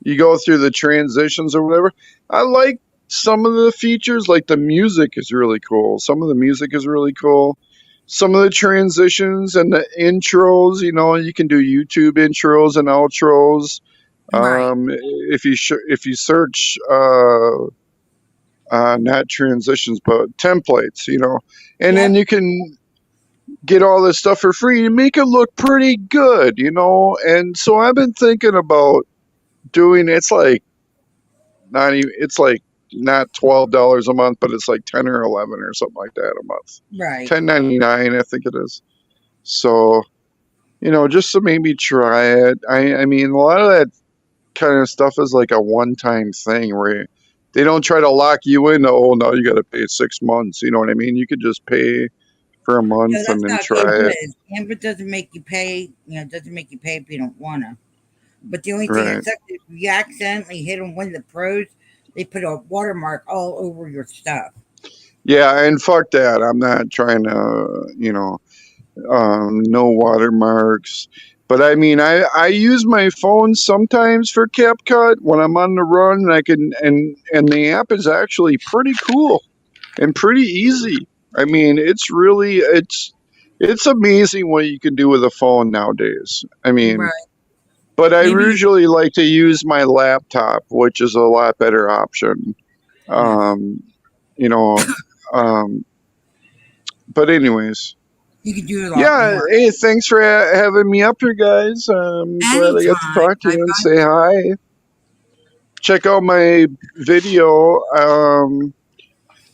you go through the transitions or whatever. I like some of the features, like the music is really cool. Some of the music is really cool. Some of the transitions and the intros, you know, you can do YouTube intros and outros. Right. If you search not transitions but templates, you know, and then you can get all this stuff for free and make it look pretty good, you know. And so I've been thinking about doing, it's like not $12 a month, but it's like 10 or 11 or something like that a month. Right. $10.99, I think it is. So, you know, just to maybe try it. I mean, a lot of that kind of stuff is like a one-time thing where they don't try to lock you in. Oh, now you got to pay 6 months. You know what I mean? You could just pay for a No, month and that's then not good try it. because Canva doesn't make you pay. It doesn't make you pay if you don't want to. But the only thing Right. that sucks is if you accidentally hit on one of the pros, they put a watermark all over your stuff. Yeah, and fuck that. I'm not trying to, no watermarks. But I mean, I use my phone sometimes for CapCut when I'm on the run. And I can and the app is actually pretty cool and pretty easy. I mean, it's amazing what you can do with a phone nowadays. I mean, Right. but I Maybe. usually like to use my laptop, which is a lot better option. Yeah. You know, um, but anyways, You can do a lot yeah. more. Hey, thanks for having me up here, guys. I'm glad I got to Anytime. talk to I you and find say hi. Check out my video.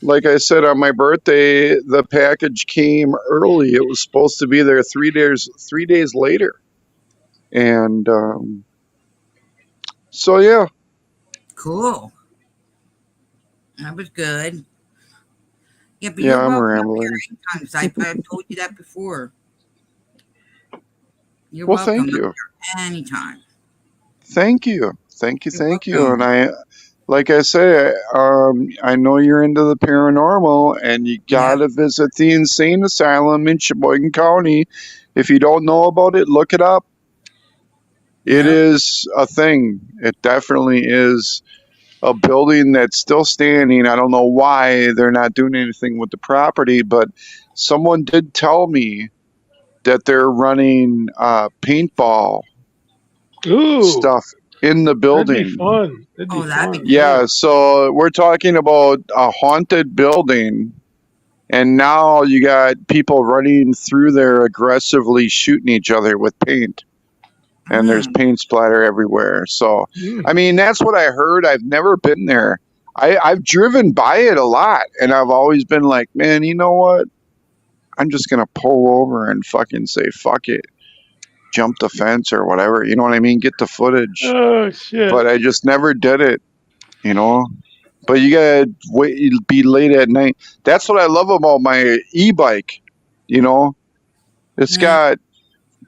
Like I said, on my birthday, the package came early. It was supposed to be there 3 days later, and so yeah. cool. That was good. Yeah, but Yeah, you're I'm welcome up here rambling. anytime, Sype. I've told you that before. You're Well, welcome thank up you. here anytime. Thank you. Thank you. You're Thank you. welcome. And like I say, I know you're into the paranormal and you Yeah. gotta visit the insane asylum in Sheboygan County. If you don't know about it, look it up. It Yep. is a thing. It definitely is a building that's still standing. I don't know why they're not doing anything with the property, but someone did tell me that they're running paintball Ooh, stuff in the that'd be building. fun. That'd be Oh, that'd be fun. Yeah, so we're talking about a haunted building, and now you got people running through there aggressively shooting each other with paint, and there's Mm. paint splatter everywhere. So, Mm. I mean, that's what I heard. I've never been there. I've driven by it a lot, and I've always been like, man, you know what? I'm just gonna pull over and fucking say fuck it, jump the fence or whatever. You know what I mean? Get the footage. Oh shit. But I just never did it. You know. But you gotta wait, be late at night. That's what I love about my e-bike. You know, it's Mm. got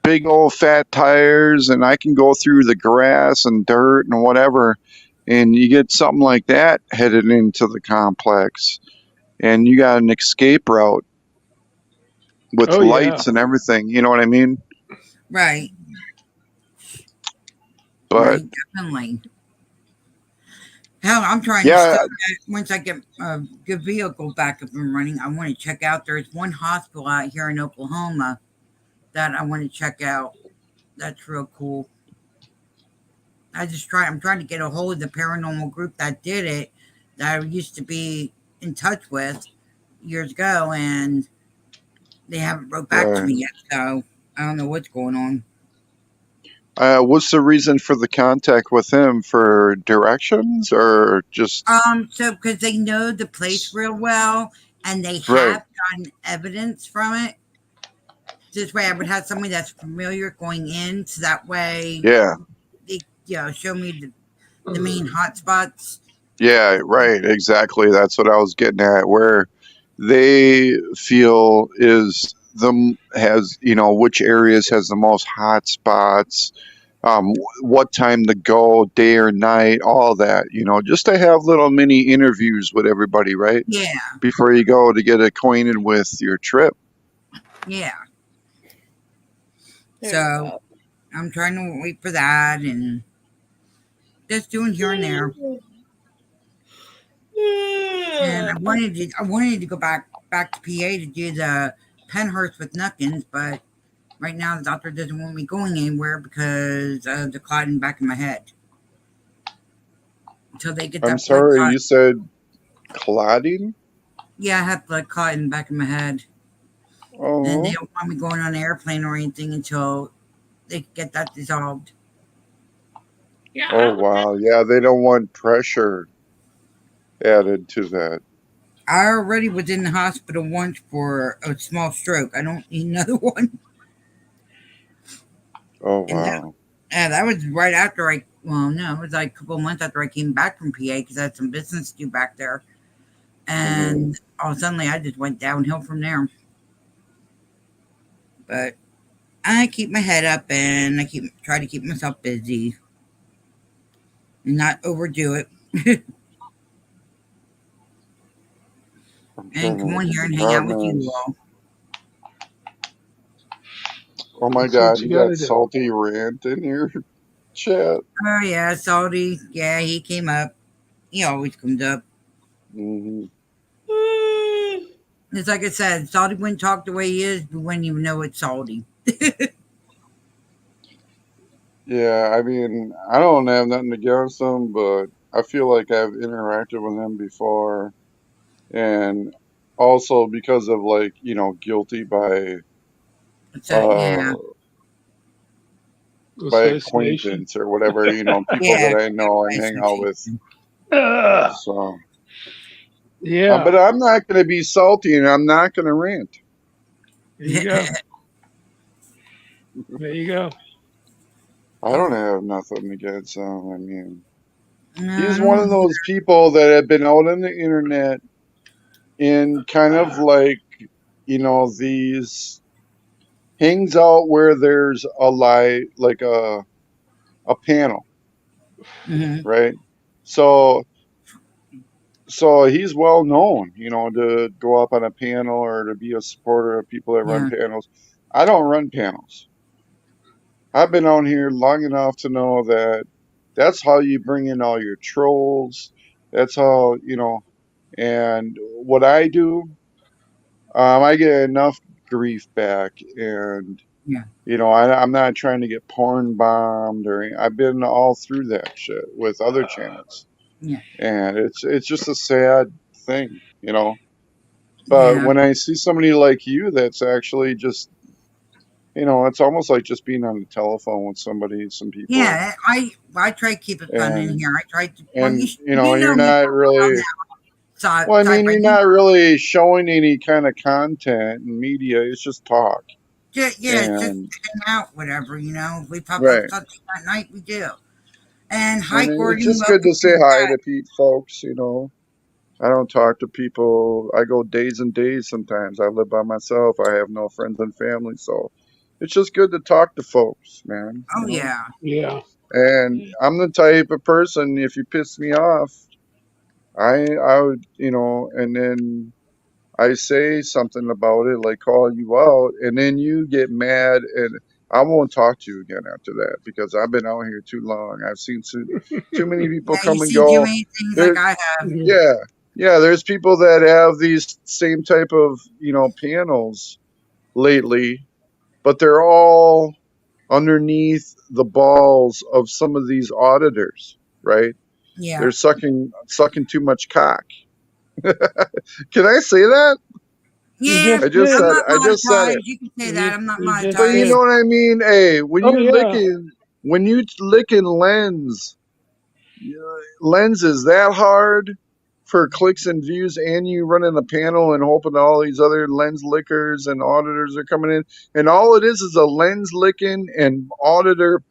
big old fat tires, and I can go through the grass and dirt and whatever. And you get something like that headed into the complex, and you got an escape route with Oh yeah. lights and everything. You know what I mean? Right. But Right. Definitely. Hell, I'm trying to yeah, still get, once I get a good vehicle back up and running, I want to check out. There's one hospital out here in Oklahoma that I want to check out. That's real cool. I'm trying to get a hold of the paranormal group that did it, that I used to be in touch with years ago, and they haven't wrote back to right. me yet. So I don't know what's going on. What's the reason for the contact with him? For directions or just So because they know the place real well, and they right? have gotten evidence from it. This way, I would have somebody that's familiar going in, so that way Yeah, they, show me the main hot spots. yeah, right. Exactly. That's what I was getting at. Where they feel is has which areas has the most hot spots, what time to go, day or night, all that. Just to have little mini interviews with everybody, right? Yeah, Before you go to get acquainted with your trip. yeah. There you So go. I'm trying to wait for that and just doing here and there. And I wanted to go back to PA to do the Penhurst with Nuckins, but right now the doctor doesn't want me going anywhere because of the clot in the back of my head. Until they get I'm that blood sorry, clot. you said clotting? Yeah, I have blood clot in the back of my head. And they Oh, don't want me going on an airplane or anything until they get that dissolved. Yeah. oh wow. Yeah, they don't want pressure added to that. I already was in the hospital once for a small stroke. I don't need another one. Oh And wow. that was right after it was like a couple of months after I came back from PA because I had some business to do back there. Mhm. And all suddenly I just went downhill from there. But I keep my head up and try to keep myself busy and not overdo it. I'm And trying come to on here and hang out with you comments. all. Oh my That's what God, you you gotta got do. salty rant in your chat. Oh yeah, Salty. Yeah, he came up. He always comes up. Hmm. It's like I said, Salty wouldn't talk the way he is, but wouldn't even know it's Salty. Yeah, I mean, I don't have nothing against him, but I feel like I've interacted with him before, and also because of like, guilty So yeah, uh by Association. acquaintance or whatever, people yeah. that I know and hang out with. Ugh. So, Yeah. but I'm not going to be salty and I'm not going to rant. There you go. There you go. I don't have nothing against him. I mean, No, I he's one of don't. those people that have been out on the internet in kind of like, these hangs out where there's like a panel, Mhm. right? So he's well known, to go up on a panel or to be a supporter of people that run Yeah, panels. I don't run panels. I've been on here long enough to know that that's how you bring in all your trolls. That's how, and what I do, I get enough grief back, and yeah, I'm not trying to get porn bombed I've been all through that shit with other channels, yeah, and it's just a sad thing, But yeah, when I see somebody like you, that's actually just, it's almost like just being on the telephone with some people, yeah. I try to keep it fun in and here. I try to. Well, you and know you're me not around really. that side. Well, I mean, Type. you're not really showing any kind of content in media. It's just talk. Yeah, it's just And hang out, whatever. If we pop up right. something that night, we do. And hi, And it's Gordon. just good Welcome to to say the hi chat. to folks, I don't talk to people. I go days and days sometimes. I live by myself. I have no friends and family. So it's just good to talk to folks, man. Oh yeah, Yeah. And I'm the type of person, if you piss me off, I would, and then I say something about it, like call you out, and then you get mad, and I won't talk to you again after that because I've been out here too long. I've seen too many people yeah. You come and see too go. many things like There, I have. Mhm. yeah, yeah. There's people that have these same type of panels lately, but they're all underneath the balls of some of these auditors, right? Yeah, They're sucking too much cock. Can I say that? You yeah. just I'm did. not I just said it. monetized. You can say that. I'm not You just But you monetized. know did. what I mean? Hey, when Oh you yeah. licking lens is that hard for clicks and views, and you running a panel and hoping all these other lens lickers and auditors are coming in, and all it is a lens licking and auditor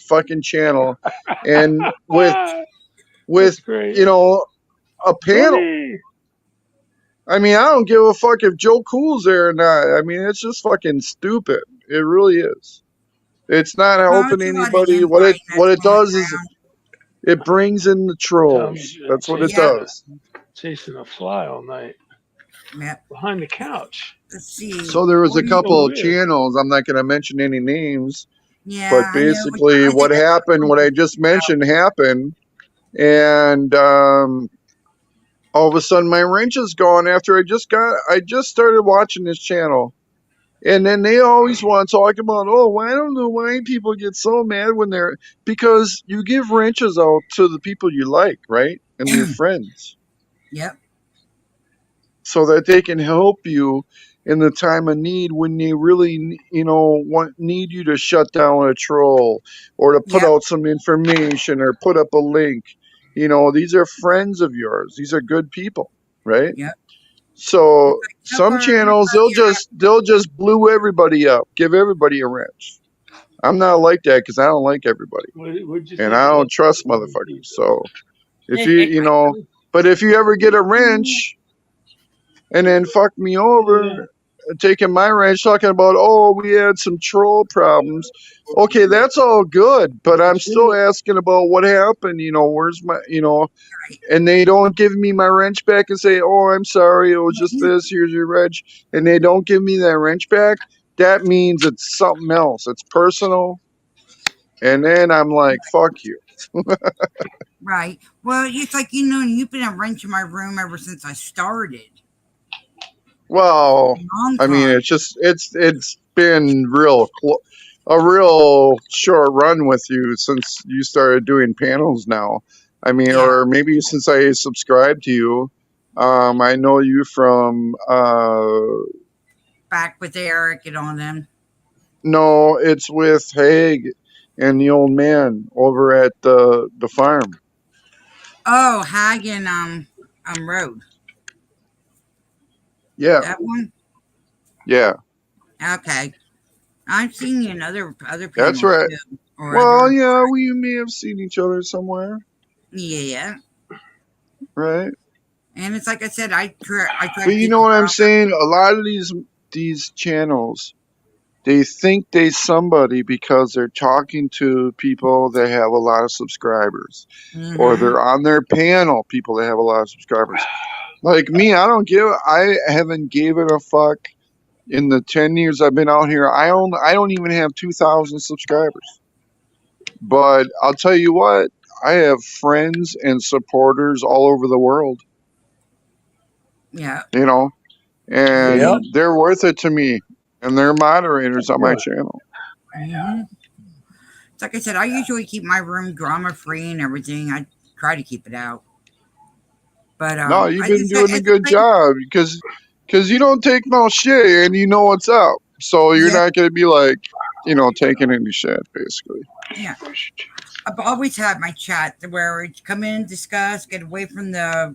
fucking channel, and with That's great. a panel. Tony. I mean, I don't give a fuck if Joe Cool's there or not. I mean, it's just fucking stupid. It really is. It's not Well, helping it's a lot of anybody. infighting What that's it going does is around. it brings in the Tommy's trolls. That's what it Yep. does. chasing a fly all night Yep. behind the couch. Let's see. So there was a So couple of weird. channels. I'm not going to mention any names, Yeah, but I know. basically, I what think happened, what I just mentioned, happened, and all of a sudden, my wrench is gone. After I just started watching this channel. And then they always want to talk about, oh, I don't know why people get so mad when because you give wrenches out to the people you like, right? And your friends, Yep. so that they can help you in the time of need when they really, need you to shut down a troll or to put Yep. out some information or put up a link. These are friends of yours. These are good people, right? Yep. So some Pepper, channels they'll just blew everybody up, give everybody a wrench. I'm not like that because I don't like everybody What'd you and say? I don't trust motherfuckers. So if but if you ever get a wrench and then fuck me over taking my wrench, talking about, oh, we had some troll problems. Okay, that's all good, but I'm still asking about what happened. Where's my, and they don't give me my wrench back and say, oh, I'm sorry, it was just this, here's your wrench, and they don't give me that wrench back. That means it's something else. It's personal. And then I'm like, fuck you. Right. Well, it's like, you've been a wrench in my room ever since I started. Well, Long I mean, time. it's been a real short run with you since you started doing panels now. I mean, Yeah. or maybe since I subscribed to you. I know you from Back with Eric and all them. no, it's with Haig and the old man over at the farm. Oh, Hagen Road. Yeah, That one? yeah, Okay. I've seen you in other that's panels right. too. Or Well, other, yeah, we may have seen each other somewhere, yeah. right? And it's like I said, I try But to you keep know it what I'm proper. saying? A lot of these channels, they think they somebody because they're talking to people that have a lot of subscribers, or they're on their panel, people that have a lot of subscribers. Like me, I haven't given a fuck in the 10 years I've been out here. I don't even have 2,000 subscribers. But I'll tell you what, I have friends and supporters all over the world, Yeah. and Yep. they're worth it to me, and they're moderators on my channel. It's like I said, I usually keep my room drama free and everything. I try to keep it out. But No, you've been doing a good job because you don't take no shit and you know what's up. So you're Yeah. not going to be like, taking any shit, basically. Yeah. I've always had my chat where we come in and discuss, get away from the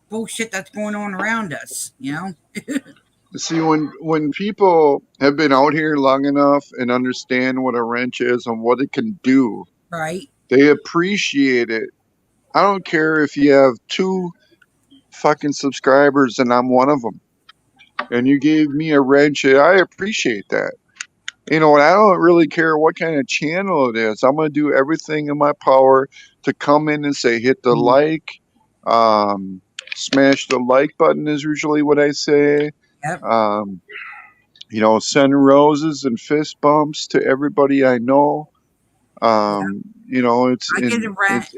bullshit that's going on around us, See, when people have been out here long enough and understand what a wrench is and what it can do, Right. they appreciate it. I don't care if you have 2 fucking subscribers and I'm one of them, and you gave me a wrench. I appreciate that. And I don't really care what kind of channel it is. I'm going to do everything in my power to come in and say, hit the like, smash the like button is usually what I say. Yep. Send roses and fist bumps to everybody I know. It's I get a wrench.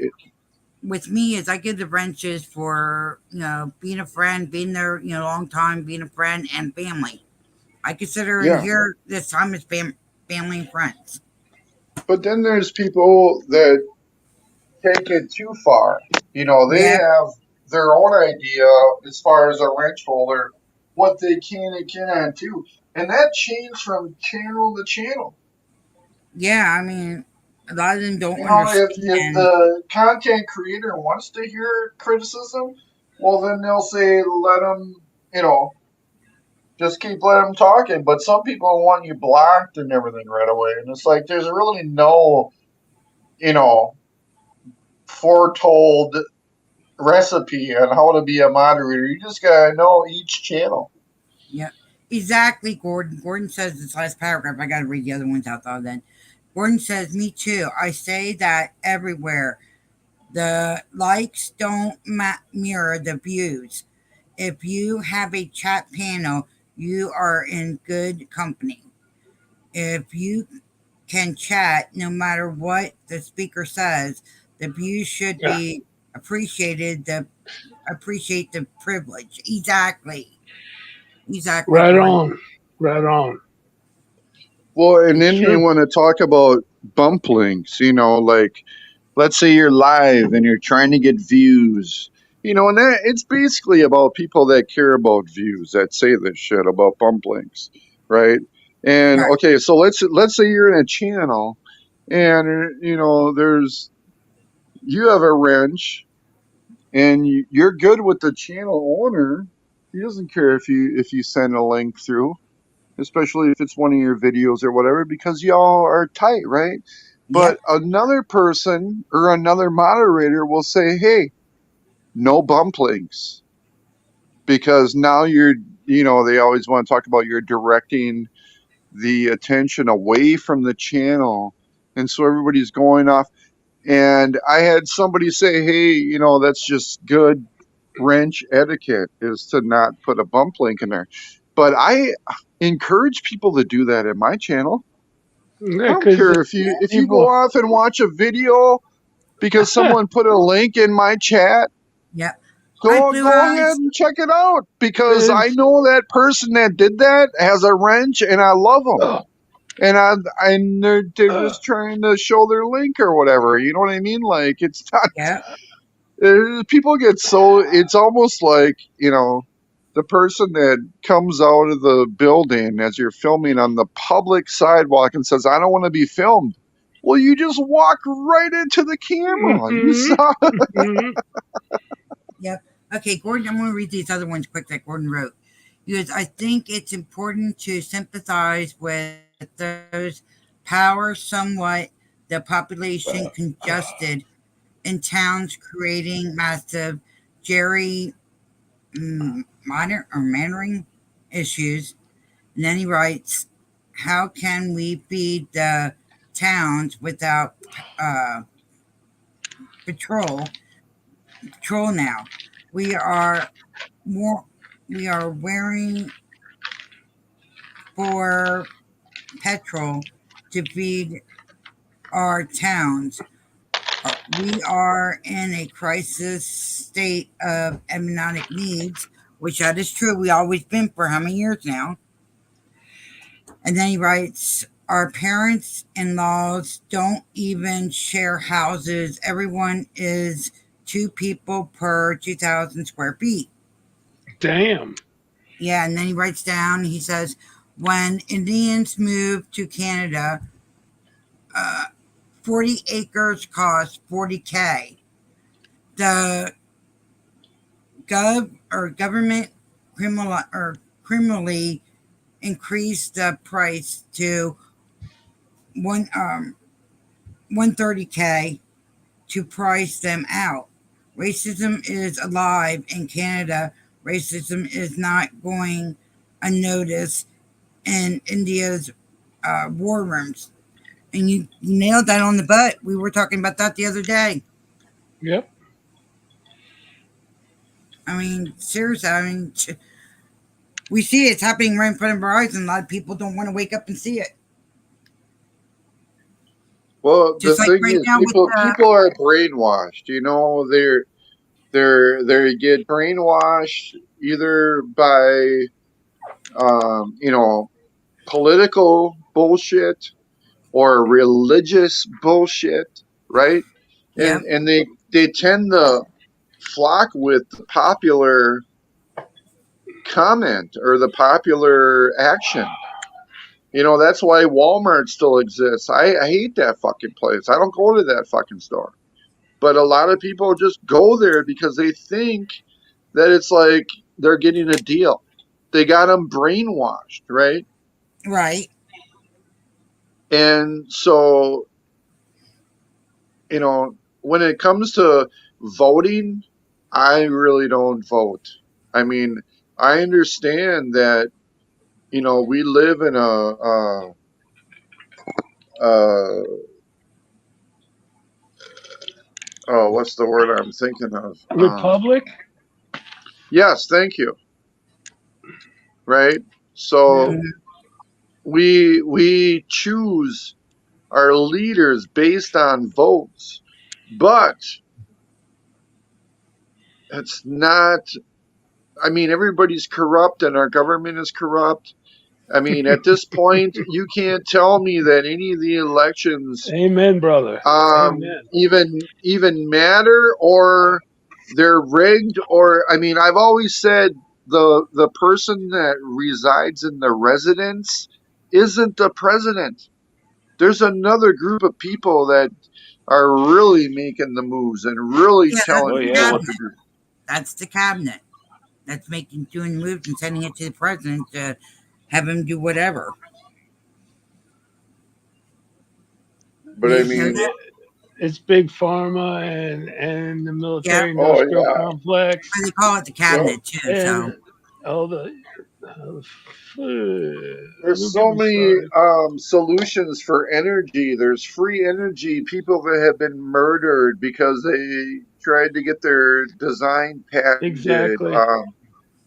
With me, is I give the wrenches for being a friend, being there a long time, being a friend and family. I consider in here this time as family and friends. But then there's people that take it too far. They have their own idea as far as a wrench holder, what they can and cannot do. And that changed from channel to channel. Yeah, I mean, a lot of them don't If understand. the content creator wants to hear criticism, well, then they'll say, let them, just let them talking. But some people want you blocked and everything right away. And it's like, there's really no, foretold recipe on how to be a moderator. You just gotta know each channel. Yeah, exactly, Gordon. Gordon says this last paragraph. I gotta read the other ones out though then. Gordon says, me too. I say that everywhere. The likes don't mirror the views. If you have a chat panel, you are in good company. If you can chat, no matter what the speaker says, the views should be appreciated. Appreciate the privilege. Exactly. Right on. Right on. Well, and then you want to talk about bump links, like, let's say you're live and you're trying to get views, and that it's basically about people that care about views that say this shit about bump links, right? And okay, so let's say you're in a channel and you have a wrench and you're good with the channel owner. He doesn't care if you send a link through, especially if it's one of your videos or whatever, because y'all are tight, right? But another person or another moderator will say, hey, no bump links, because now you're you know, they always want to talk about you're directing the attention away from the channel, and so everybody's going off. And I had somebody say, hey, you know, that's just good wrench etiquette, is to not put a bump link in there. But I encourage people to do that in my channel. I don't care if you go off and watch a video because someone put a link in my chat. Yep. Go ahead and check it out, because I know that person that did that has a wrench, and I love them. And they're just trying to show their link or whatever. You know what I mean? Like, it's not. Yeah. People get so. It's almost like, you know, the person that comes out of the building as you're filming on the public sidewalk and says, "I don't want to be filmed." Well, you just walk right into the camera. You saw. Yep. Okay, Gordon, I'm going to read these other ones quick that Gordon wrote. He goes, I think it's important to sympathize with those power somewhat the population congested in towns, creating massive gerrymandering issues. And then he writes, how can we feed the towns without patrol now? We are wearing for petrol to feed our towns. We are in a crisis state of economic needs, which that is true. We always been for how many years now? And then he writes, our parents-in-laws don't even share houses. Everyone is 2 people per 2,000 square feet. Damn. Yeah, and then he writes down, he says, when Indians moved to Canada, 40 acres cost $40,000. The government criminally increased the price to $130,000 to price them out. Racism is alive in Canada. Racism is not going unnoticed in India's war rooms. And you nailed that on the butt. We were talking about that the other day. Yep. I mean, seriously, I mean, we see it's happening right in front of our eyes, and a lot of people don't want to wake up and see it. Well, Just the like thing right is, now with people are brainwashed. You know, they get brainwashed either by, you know, political bullshit or religious bullshit, right? Yeah. And they tend to flock with the popular comment or the popular action. You know, that's why Walmart still exists. I hate that fucking place. I don't go to that fucking store. But a lot of people just go there because they think that it's like they're getting a deal. They got them brainwashed, right? Right. And so, you know, when it comes to voting, I really don't vote. I mean, I understand that, you know, we live in what's the word I'm thinking of? Republic? Yes, thank you. Right? So we choose our leaders based on votes, but it's not, I mean, everybody's corrupt and our government is corrupt. I mean, at this point, you can't tell me that any of the elections, Amen, brother. Amen. even matter, or they're rigged, or, I mean, I've always said the person that resides in the residence isn't the president. There's another group of people that are really making the moves and really telling people what to do. That's the cabinet. That's doing moves and sending it to the president to have him do whatever. But I mean, it's big pharma and the military industrial complex. And they call it the cabinet too. And so all the There's so many solutions for energy. There's free energy. People that have been murdered because they tried to get their design patented. Exactly.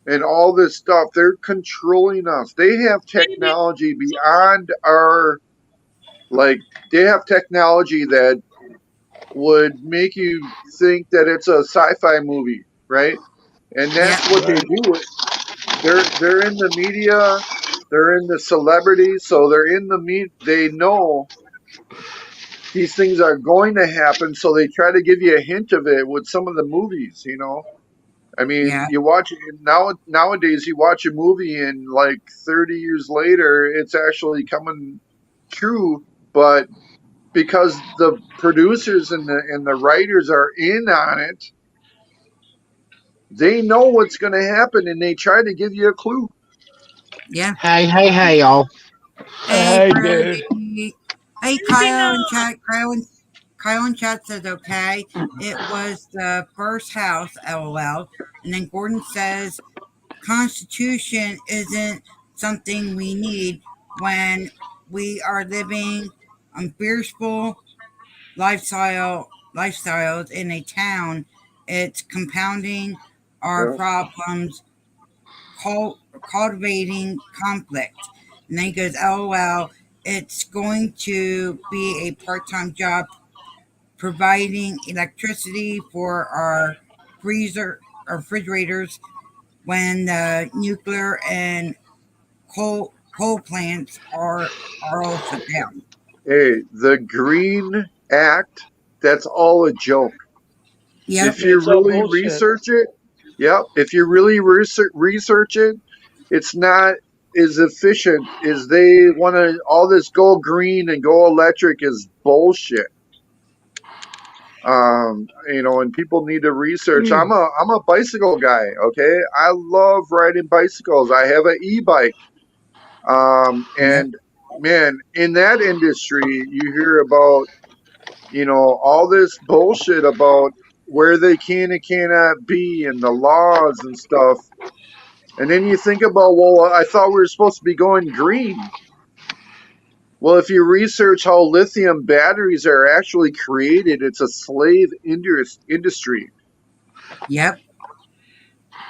And all this stuff. They're controlling us. They have technology beyond our, like, they have technology that would make you think that it's a sci-fi movie, right? And that's what they do. They're in the media, they're in the celebrities, so they're in the they know these things are going to happen, so they try to give you a hint of it with some of the movies, you know. I mean, you watch it nowadays. You watch a movie, and like 30 years later, it's actually coming true. But because the producers and the writers are in on it, they know what's going to happen, and they try to give you a clue. Yeah. Hey, y'all. Hey, Hey, Brody. dude. Hey, Kyle in chat. Kyle in chat says okay. It was the first house, LOL. And then Gordon says Constitution isn't something we need when we are living unfearful lifestyles in a town. It's compounding our problems, cultivating conflict. And then he goes, LOL, it's going to be a part-time job providing electricity for our refrigerators when the nuclear and coal plants are all shut down. Hey, the Green Act, that's all a joke. Yep. If you really research it, if you really research it, it's not as efficient as they want to. All this go green and go electric is bullshit. You know, and people need to research. I'm a bicycle guy. Okay, I love riding bicycles. I have an e-bike. And man, in that industry, you hear about, you know, all this bullshit about where they can and cannot be and the laws and stuff. And then you think about, well, I thought we were supposed to be going green. Well, if you research how lithium batteries are actually created, it's a slave industry. Yep.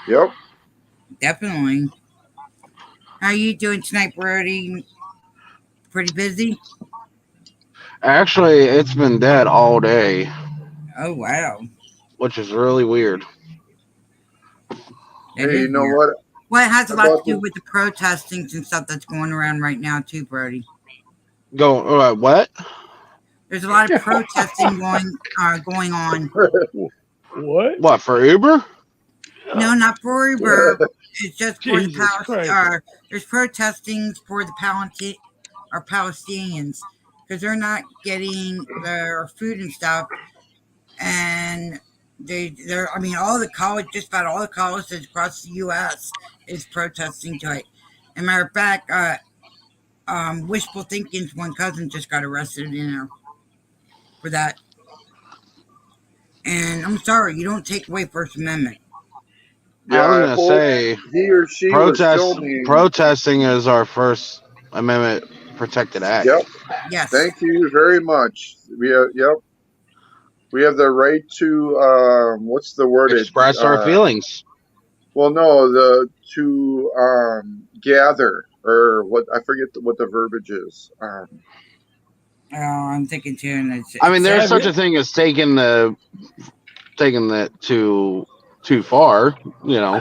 Yep. Definitely. How you doing tonight, Brody? Pretty busy? Actually, it's been dead all day. Oh, wow. Which is really weird. That Hey, is you know weird. what? Well, it has a lot to do with the protestings and stuff that's going around right now, too, Brody. What? There's a lot of protesting going on. What? What, for Uber? No, not for Uber. It's just for Jesus the there's protesting for the Palestinians because they're not getting their food and stuff, and they're I mean just about all the colleges across the U.S. is protesting to it. As a matter of fact, wishful thinking's one cousin just got arrested for that. And I'm sorry, you don't take away First Amendment. Yeah, I was gonna say he or she was filming. protesting is our First Amendment protected act. Yep. Yes. Thank you very much. We have the right to what's the word? Express our feelings. Well, no, to gather, or what, I forget what the verbiage is. I'm thinking too. And I mean, there's such a thing as taking that too far, you know,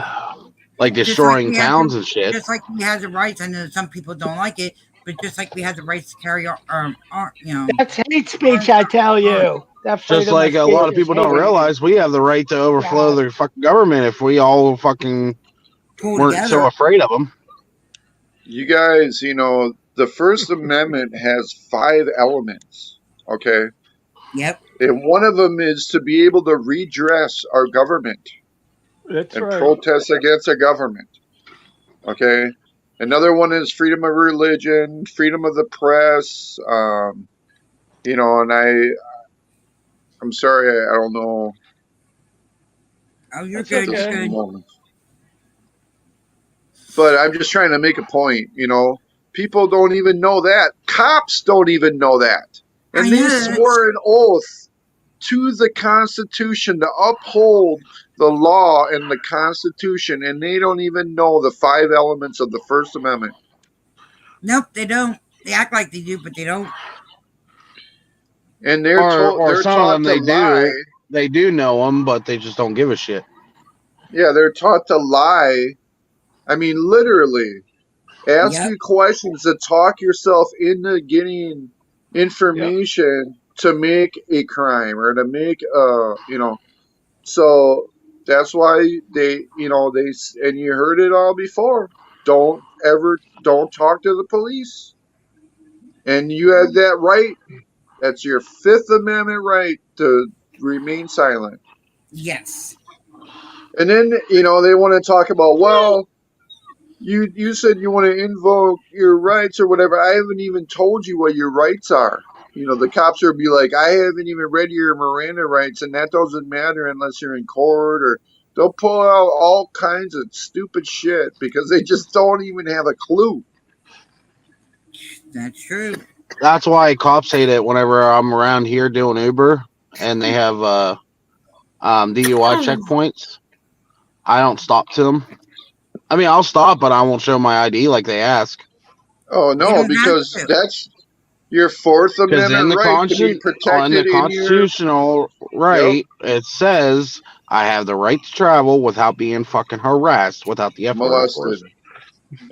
like destroying towns and shit. Just like we have the rights. I know some people don't like it, but just like we have the rights to carry our you know. That's hate speech, I tell you. Just like a lot of people don't realize, we have the right to overthrow the fucking government if we all fucking weren't so afraid of them. You guys, you know, the First Amendment has 5 elements, okay? Yep. And one of them is to be able to redress our government. That's and right. protest against our government, okay? Another one is freedom of religion, freedom of the press, you know, and I'm sorry, I don't know. Oh, you're good. You're good. But I'm just trying to make a point, you know. People don't even know that. Cops don't even know that. And they swore an oath to the Constitution to uphold the law and the Constitution, and they don't even know the 5 elements of the First Amendment. Nope, they don't. They act like they do, but they don't. And they're or some of taught them to lie. They do know them, but they just don't give a shit. Yeah, they're taught to lie. I mean, literally, ask you questions to talk yourself into getting information to make a crime or to make you know. So that's why they, you know, and you heard it all before. Don't talk to the police. And you have that right. That's your 5th Amendment right to remain silent. Yes. And then, you know, they want to talk about, well, you said you want to invoke your rights or whatever. I haven't even told you what your rights are. You know, the cops will be like, I haven't even read your Miranda rights, and that doesn't matter unless you're in court, or they'll pull out all kinds of stupid shit because they just don't even have a clue. That's true. That's why cops hate it whenever I'm around here doing Uber and they have DUI checkpoints. I don't stop to them. I mean, I'll stop, but I won't show my ID like they ask. Oh, no, because that's your 4th Amendment right to be protected on the constitutional right. It says I have the right to travel without being fucking harassed, without the F word, of course.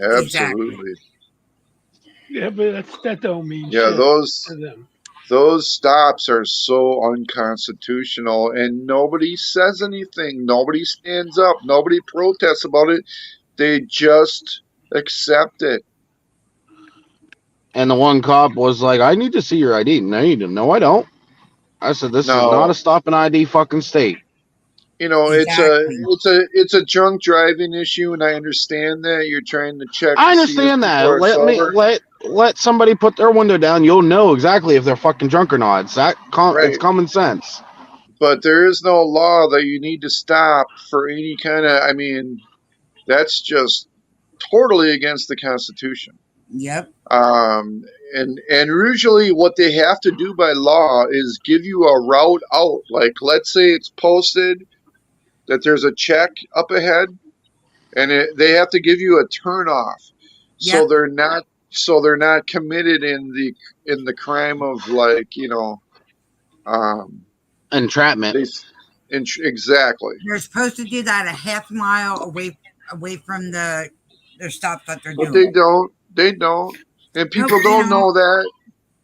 Absolutely. Exactly. Yeah, but that don't mean shit to them. Those stops are so unconstitutional, and nobody says anything. Nobody stands up. Nobody protests about it. They just accept it. And the one cop was like, I need to see your ID. No, I don't. I said, this is not a stop and ID fucking state. You know, it's a drunk driving issue, and I understand that you're trying to check. I understand that. Let somebody put their window down. You'll know exactly if they're fucking drunk or not. It's common sense. But there is no law that you need to stop for any kind of. I mean, that's just totally against the Constitution. Yep. And usually what they have to do by law is give you a route out. Like, let's say it's posted that there's a check up ahead, and they have to give you a turnoff. Yep. So they're not committed in the crime of, like, you know, entrapment. Exactly. They're supposed to do that a half mile away from their stop that they're doing. But they don't. And people don't know that.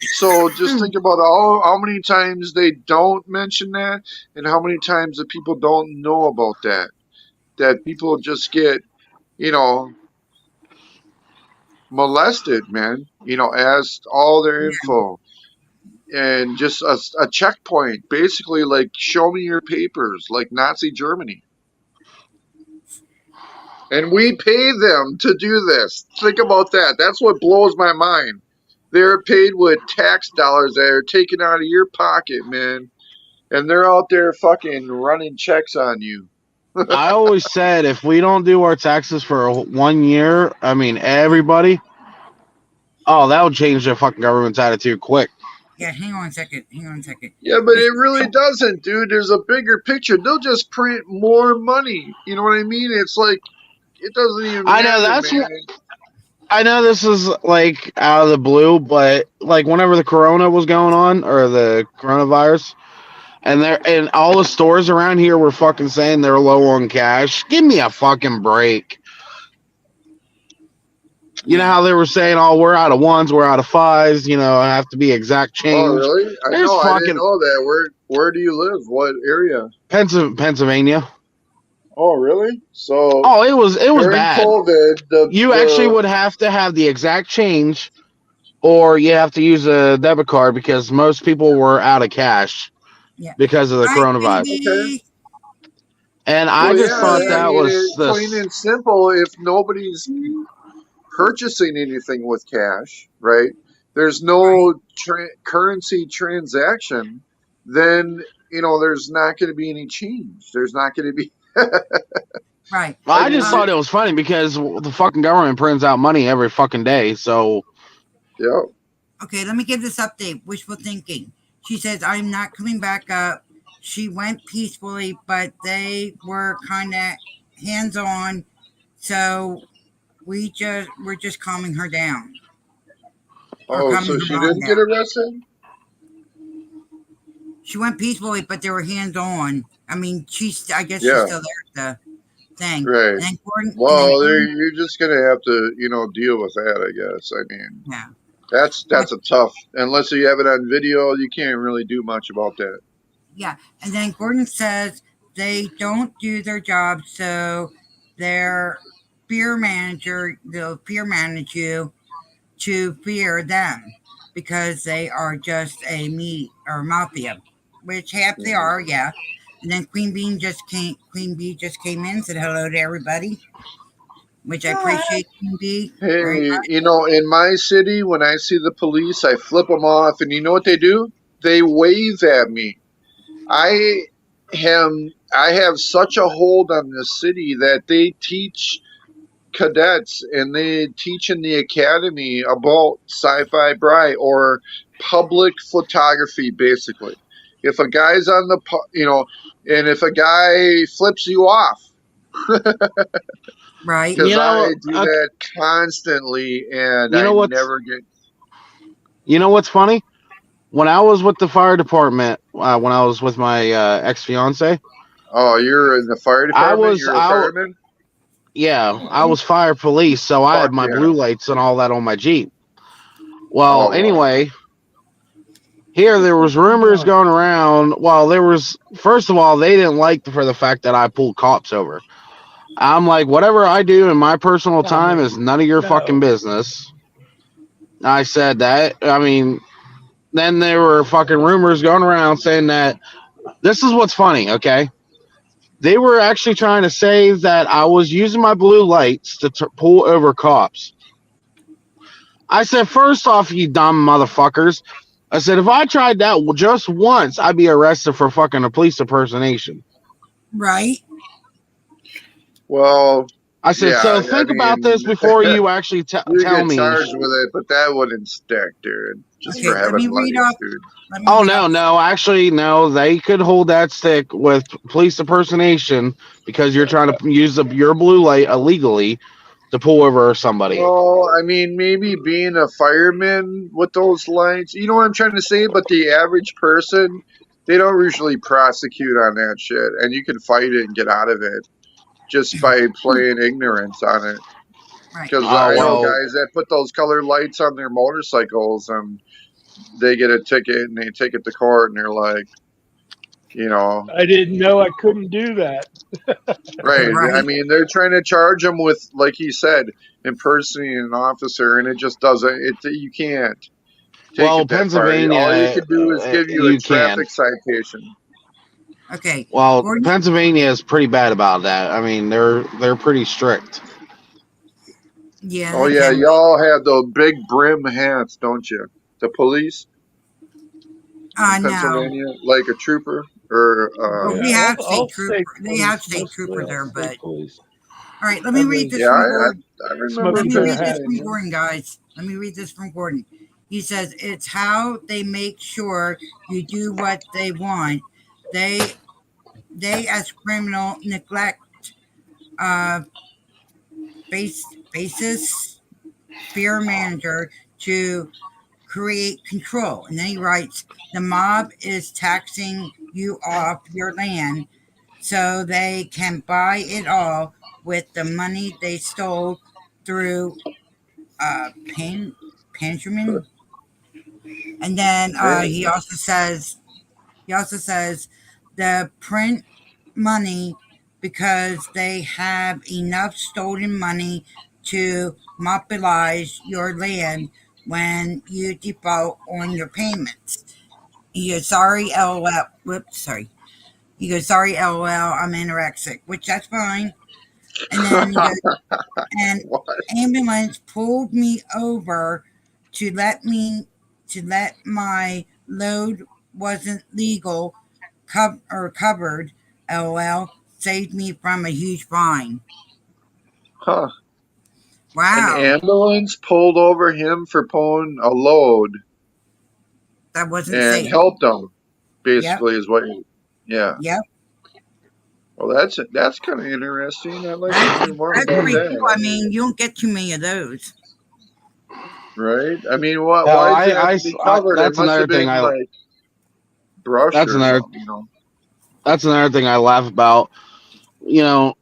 So just think about how many times they don't mention that, and how many times that people don't know about that. That people just get, you know, molested, man. You know, asked all their info. And just a checkpoint, basically, like, show me your papers, like Nazi Germany. And we pay them to do this. Think about that. That's what blows my mind. They're paid with tax dollars that are taken out of your pocket, man. And they're out there fucking running checks on you. I always said, if we don't do our taxes for 1 year, I mean, everybody, that would change the fucking government's attitude quick. Yeah, hang on a second. Yeah, but it really doesn't, dude. There's a bigger picture. They'll just print more money. You know what I mean? It's like, it doesn't even matter, I know this is like out of the blue, but like whenever the corona was going on, or the coronavirus, and all the stores around here were fucking saying they're low on cash. Give me a fucking break. You know how they were saying, we're out of ones, we're out of fives, you know, I have to be exact change. Oh, really? I didn't know that. Where do you live? What area? Pennsylvania. Oh, really? So. Oh, it was bad. COVID, you actually would have to have the exact change, or you have to use a debit card, because most people were out of cash because of the coronavirus. Okay. And I just thought that was plain and simple. If nobody's purchasing anything with cash, right? There's no currency transaction. Then, you know, there's not going to be any change. There's not going to be. Right. Well, I just thought it was funny because the fucking government prints out money every fucking day. So, Yeah. Okay, let me give this update. Wishful thinking. She says, I'm not coming back up. She went peacefully, but they were kind of hands on. So we're just calming her down. Or Oh, calming so her she mom didn't get down. arrested? She went peacefully, but they were hands on. I mean, I guess she's Yeah. still there at the thing. Right. And then Gordon. Well, you're just gonna have to, deal with that, I guess. I mean, Yeah. that's a tough. Unless you have it on video, you can't really do much about that. Yeah. And then Gordon says they don't do their job, so their fear manager, they'll fear manage you to fear them because they are just a mafia, which half they are, yeah. And then Queen Bee just came in and said hello to everybody, which I appreciate, Queen Bee. very Hey, much. in my city, when I see the police, I flip them off, and you know what they do? They wave at me. I have such a hold on this city that they teach cadets and they teach in the academy about sci-fi bright or public photography. Basically, if a guy's on and if a guy flips you off, right? because I do that constantly, and You know I what's- never get. you know what's funny? When I was with the fire department, when I was with my ex-fiance, Oh, you're in the fire department. You're a fireman. Yeah, I was fire police, so I had Fuck my yeah. blue lights and all that on my Jeep. Well, Oh, wow. anyway, here there was rumors going around. Well, first of all, they didn't like for the fact that I pulled cops over. I'm like, whatever I do in my personal time is none of your fucking business. I said that. I mean, then there were fucking rumors going around saying that this is what's funny, okay? They were actually trying to say that I was using my blue lights to pull over cops. I said, first off, you dumb motherfuckers. I said, if I tried that just once, I'd be arrested for fucking a police impersonation. Right. Well, I said, yeah, so think about this before you actually you tell get me. charged with it, but that wouldn't stick, dude. Just Okay, for let having me read lights, off. dude. Oh, no. Actually, no. They could hold that stick with police impersonation because you're trying to use your blue light illegally to pull over somebody. Well, I mean, maybe being a fireman with those lights, you know what I'm trying to say? But the average person, they don't usually prosecute on that shit. And you can fight it and get out of it just by playing ignorance on it. Right. Because I know guys that put those colored lights on their motorcycles and they get a ticket and they take it to court and they're like, I didn't know I couldn't do that. right. Right. I mean, they're trying to charge them with, like he said, impersonating an officer, and it just doesn't. You can't. Take Well, it that Pennsylvania, far. All you can do is give you a you traffic can. citation. Okay. Well, Gordon? Pennsylvania is pretty bad about that. I mean, they're pretty strict. Yeah. Oh yeah, y'all have those big brim hats, don't you? The police in No. Pennsylvania, like a trooper or. Well, we have all state troopers. They have state troopers there, but all right. Let me read this Yeah, from Gordon. I remember. Let me their read this hat. from Gordon, guys. Let me read this from Gordon. He says it's how they make sure you do what they want. They as criminal neglect basis fear manager to create control. And then he writes, the mob is taxing you off your land so they can buy it all with the money they stole through Benjamin. And then he also says the print money because they have enough stolen money to monopolize your land when you default on your payments. He goes, sorry, LOL. Whoops, sorry. He goes, sorry, LOL, I'm anorexic, which that's fine. And then he goes, and ambulance pulled me over to let my load wasn't legal covered, LOL. saved me from a huge fine. Huh. Wow. An ambulance pulled over him for pulling a load That wasn't and safe. helped him. Basically, is what you. Yeah. Yep. Well, that's kind of interesting. I'd like to That's, hear more that's about pretty cool. I that. mean, you don't get too many of those. Right? I mean, what? No, Why does it have to be covered? that's It must another have been thing I. like brush That's or another. something, you know. That's another thing I laugh about. You know,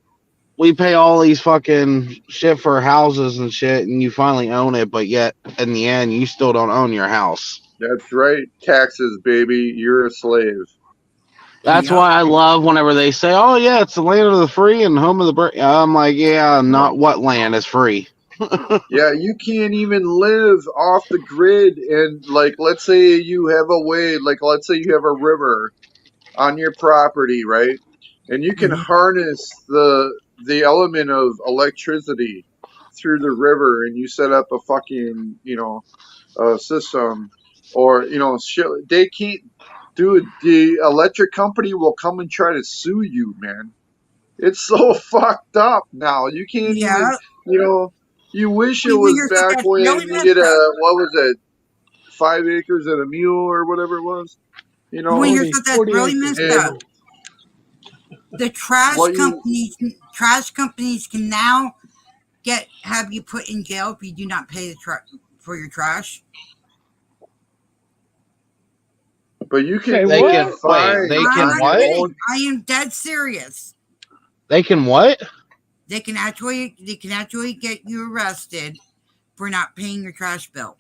we pay all these fucking shit for houses and shit, and you finally own it, but yet in the end, you still don't own your house. That's right. Taxes, baby. You're a slave. That's why I love whenever they say, "Oh yeah, it's the land of the free and home of the brave." I'm like, yeah, not what land is free. Yeah, you can't even live off the grid. And like, let's say you have a way, like, let's say you have a river on your property, right? And you can harness the element of electricity through the river, and you set up a fucking, system, or shit. They can't do it. The electric company will come and try to sue you, man. It's so fucked up now. You can't even, you wish it was back when you get what was it, 5 acres and a mule or whatever it was. Here's what that's really messed up. The trash companies can now have you put in jail if you do not pay for your trash. But you can. They can what? They can what? I am dead serious. They can what? They can actually get you arrested for not paying your trash bill.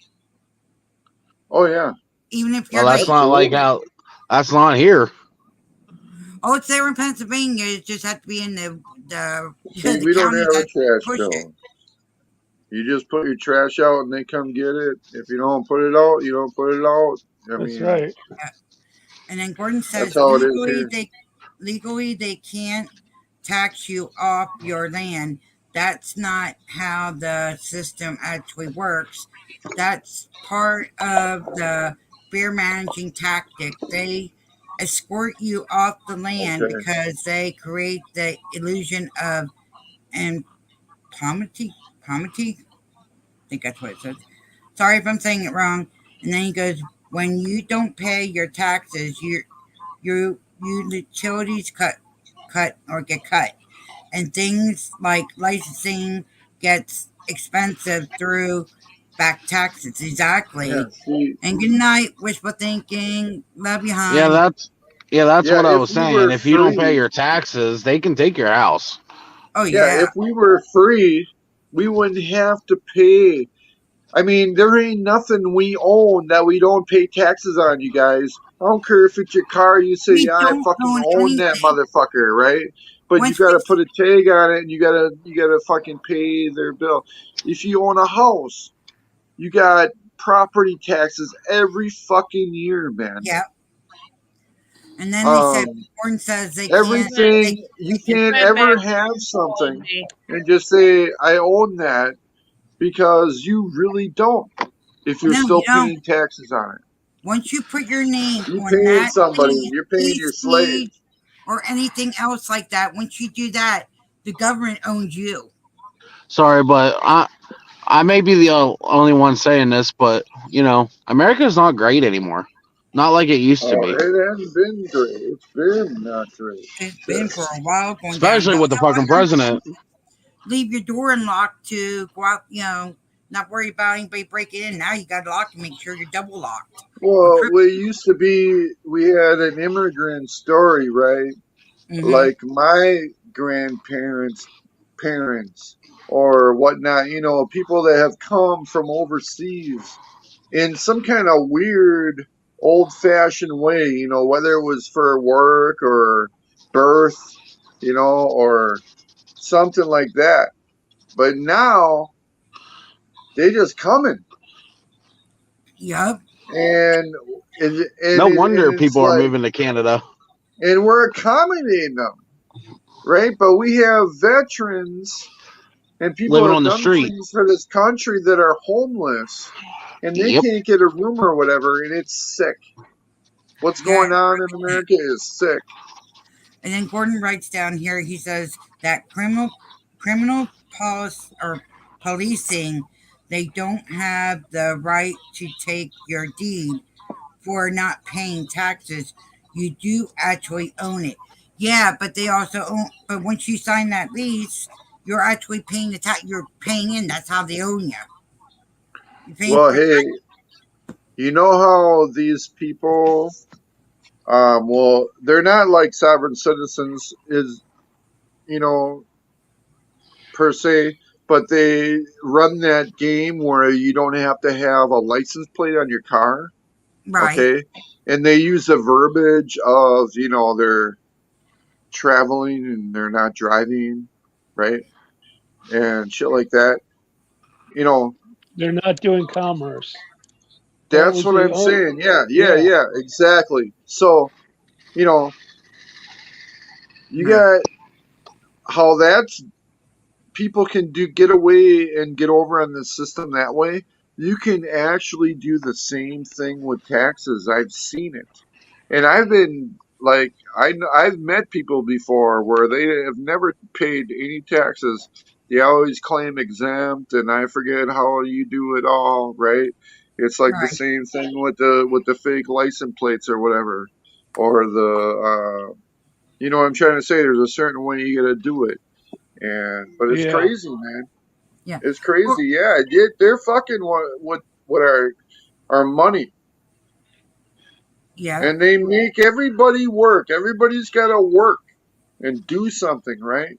Oh yeah. Even if you're that's not like how. That's not here. Oh, it's there in Pennsylvania. It just has to be in the we don't have a trash bill. You just put your trash out and they come get it. If you don't put it out, you don't put it out. That's right. And then Gordon says that's how it is legally they can't tax you off your land. That's not how the system actually works. That's part of the fair managing tactic. They escort you off the land because they create the illusion of impunity. I think that's what it says. Sorry if I'm saying it wrong. And then he goes, when you don't pay your taxes, your utilities get cut, and things like licensing gets expensive through back taxes. Exactly. And good night, wishful thinking. Love you, hon. That's what I was saying. If you don't pay your taxes, they can take your house. Oh yeah. If we were free, we wouldn't have to pay. I mean, there ain't nothing we own that we don't pay taxes on, you guys. I don't care if it's your car, you say, yeah, I fucking own that motherfucker, right? But you gotta put a tag on it and you gotta fucking pay their bill. If you own a house, you got property taxes every fucking year, man. Yeah. And then Gordon says they everything you can't ever have something and just say I own that, because you really don't. If you're still paying taxes on it. Once you put your name you're on paying that somebody, you're paying your slave. Or anything else like that, once you do that, the government owns you. Sorry, but I may be the only one saying this, but America's not great anymore. Not like it used to be. It hasn't been great. It's been not great. It's been for a while. Especially with the fucking president. Leave your door unlocked to go out, not worry about anybody breaking in. Now you got to lock and make sure you're double locked. Well, we used to be, we had an immigrant story, right? Mm-hmm. Like my grandparents' parents or whatnot, people that have come from overseas in some kind of weird, old-fashioned way, whether it was for work or birth, or something like that. But now they just coming. Yep. And no wonder people are moving to Canada. And we're accommodating them, right? But we have veterans and people living on the street for this country that are homeless, and they can't get a room or whatever, and it's sick. What's going on in America is sick. And then Gordon writes down here, he says that criminal policing, they don't have the right to take your deed for not paying taxes. You do actually own it. Yeah, but they also own, but once you sign that lease, you're actually paying the tax. You're paying in. That's how they own you. You're paying Well, for hey, you know how these people, well, they're not like sovereign citizens, you know, per se, but they run that game where you don't have to have a license plate on your car. right. Okay. And they use the verbiage of, they're traveling and they're not driving, right? And shit like that. They're not doing commerce. That's what I'm saying. Yeah, exactly. So, you got how that's people can get away and get over on the system that way. You can actually do the same thing with taxes. I've seen it. And I've been like, I've met people before where they have never paid any taxes. They always claim exempt, and I forget how you do it all, right? It's like the Right. same thing with the fake license plates or whatever, or you know what I'm trying to say. There's a certain way you got to do it, but it's Yeah. crazy, man. Yeah. It's crazy. Yeah, they're fucking what our money. Yeah. And they make everybody work. Everybody's got to work and do something, right?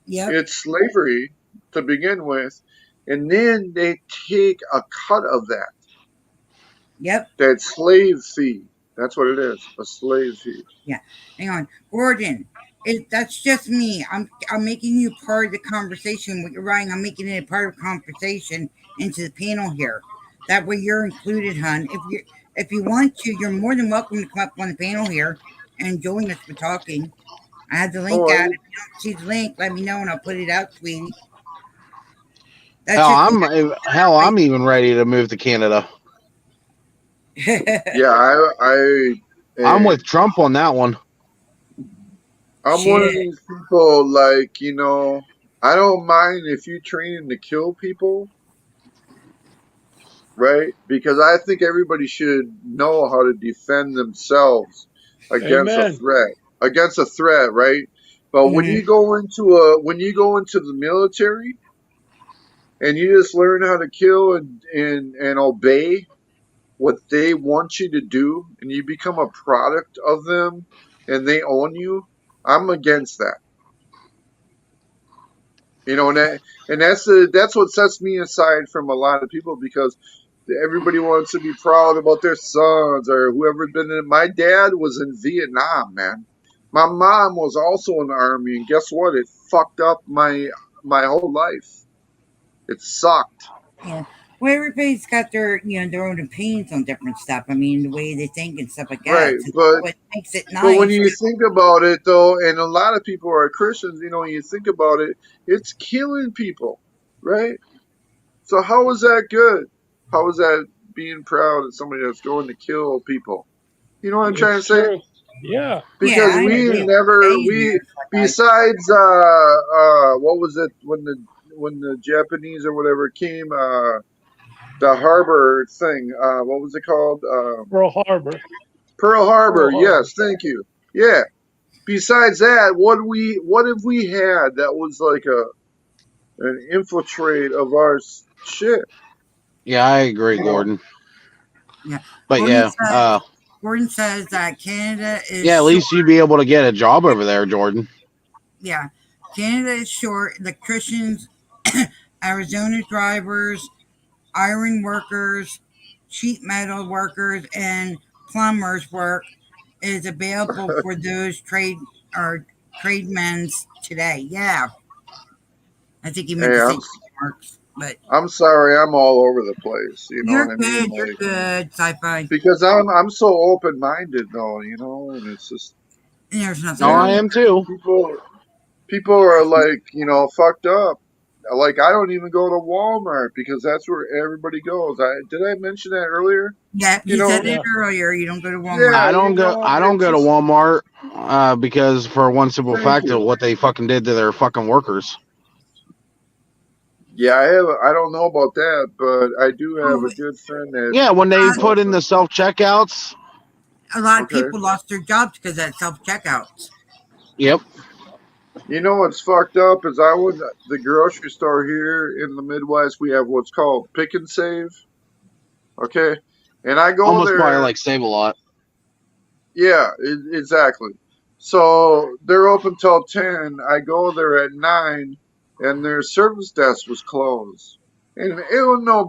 Yep. It's slavery to begin with. And then they take a cut of that. Yep. That slave fee. That's what it is. A slave fee. Yeah. Hang on. Gordon, that's just me. I'm making you part of the conversation. What you're writing, I'm making it a part of the conversation into the panel here. That way you're included, hon. If you want to, you're more than welcome to come up on the panel here and join us for talking. I have the link out. If you don't see the link, let me know and I'll put it out, sweetie. I'm even ready to move to Canada. Yeah, I'm with Trump on that one. I'm one of these people, like, I don't mind if you training to kill people, right? Because I think everybody should know how to defend themselves against a threat, right? But when you go into the military and you just learn how to kill and obey what they want you to do, and you become a product of them and they own you, I'm against that. And that's what sets me aside from a lot of people, because everybody wants to be proud about their sons or whoever's been in it. My dad was in Vietnam, man. My mom was also in the army, and guess what? It fucked up my whole life. It sucked. Yeah. Well, everybody's got their their own opinions on different stuff. I mean, the way they think and stuff like that. Right, So what makes it nice. But when you think about it, though, and a lot of people are Christians, when you think about it, it's killing people, right? So how is that good? How is that being proud of somebody that's going to kill people? You know what I'm trying to say? Yeah. Because besides what was it when the Japanese or whatever came, the harbor thing, what was it called? Pearl Harbor. Pearl Harbor, yes, thank you. Yeah. Besides that, what have we had that was like an infiltrate of our shit? Yeah, I agree, Gordon. Yeah. But Gordon says that Canada is at least you'd be able to get a job over there, Jordan. Yeah. Canada is short. Electricians, Arizona drivers, iron workers, sheet metal workers, and plumbers work is available for those tradesmen today. Yeah. I think you meant to say marks, but I'm sorry, I'm all over the place. You know you're what I good. mean? You're good, sci-fi. Because I'm so open minded, though, and it's just. There's nothing. No, I am too. People are like, fucked up. like I don't even go to Walmart because that's where everybody goes. Did I mention that earlier? Yeah, You you know, said Yeah. it earlier. You don't go to Walmart. yeah, I don't you go. know, I don't it go to just Walmart because for one simple thank fact of you. what they fucking did to their fucking workers. Yeah, I don't know about that, but I do have Oh, a good friend that Yeah, when they put works in there. the self checkouts. a lot of Okay. people lost their jobs because of self checkouts. Yep. You know what's fucked up is I would the grocery store here in the Midwest. We have what's called Pick and Save. Okay, and I go Almost probably there. like save a lot. Yeah, exactly. So they're open till 10. I go there at 9, and their service desk was closed. And it was no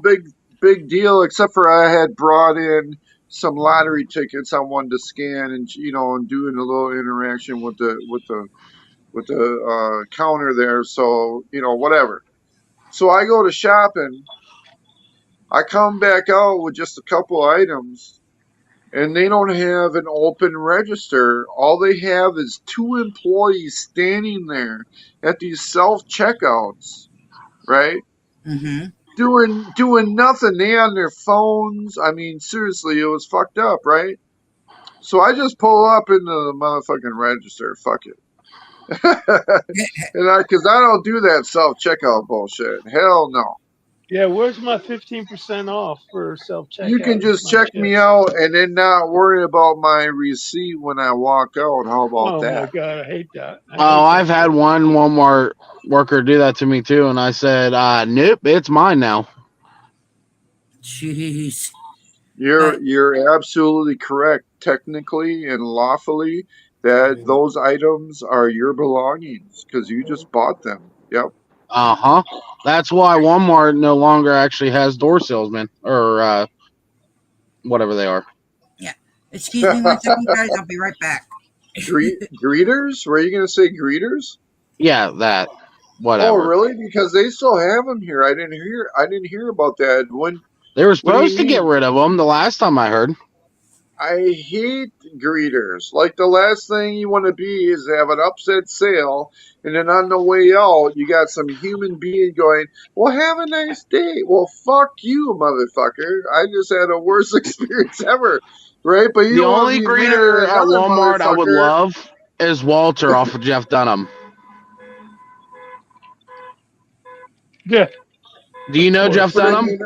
big deal, except for I had brought in some lottery tickets I wanted to scan, and and doing a little interaction with the counter there. So whatever. So I go to shopping. I come back out with just a couple items, and they don't have an open register. All they have is two employees standing there at these self checkouts, right? Mm-hmm. Doing nothing. They on their phones. I mean, seriously, it was fucked up, right? So I just pull up into the motherfucking register. Fuck it. Because I don't do that self checkout bullshit. Hell no. Yeah, where's my 15% off for self You can checkout with just my check me chips? out and then not worry about my receipt when I walk out. How about Oh my that? god, I hate that. I Oh, hate that I've had shit. one Walmart worker do that to me too, and I said, "Nope, it's mine now." Jeez. You're But you're absolutely correct. Technically and lawfully, that those items are your belongings because you just bought them. Yep. Uh huh. That's why Walmart no longer actually has door salesmen or whatever they are. yeah. Excuse me 1 second, guys. I'll be right back. Greeters? Were you gonna say greeters? Yeah, that. Oh, Whatever. really? Because they still have them here. I didn't hear about that. When? They were What do you supposed to get mean? rid of them the last time I heard. I hate greeters. Like the last thing you want to be is have an upset sale, and then on the way out, you got some human being going, "Well, have a nice day." Well, fuck you, motherfucker. I just had a worst experience ever, right? But you The don't want to only be mad at greeter at another Walmart I would motherfucker. love is Walter off of Jeff Dunham. Yeah, Do you of know Jeff course. But I Dunham? mean,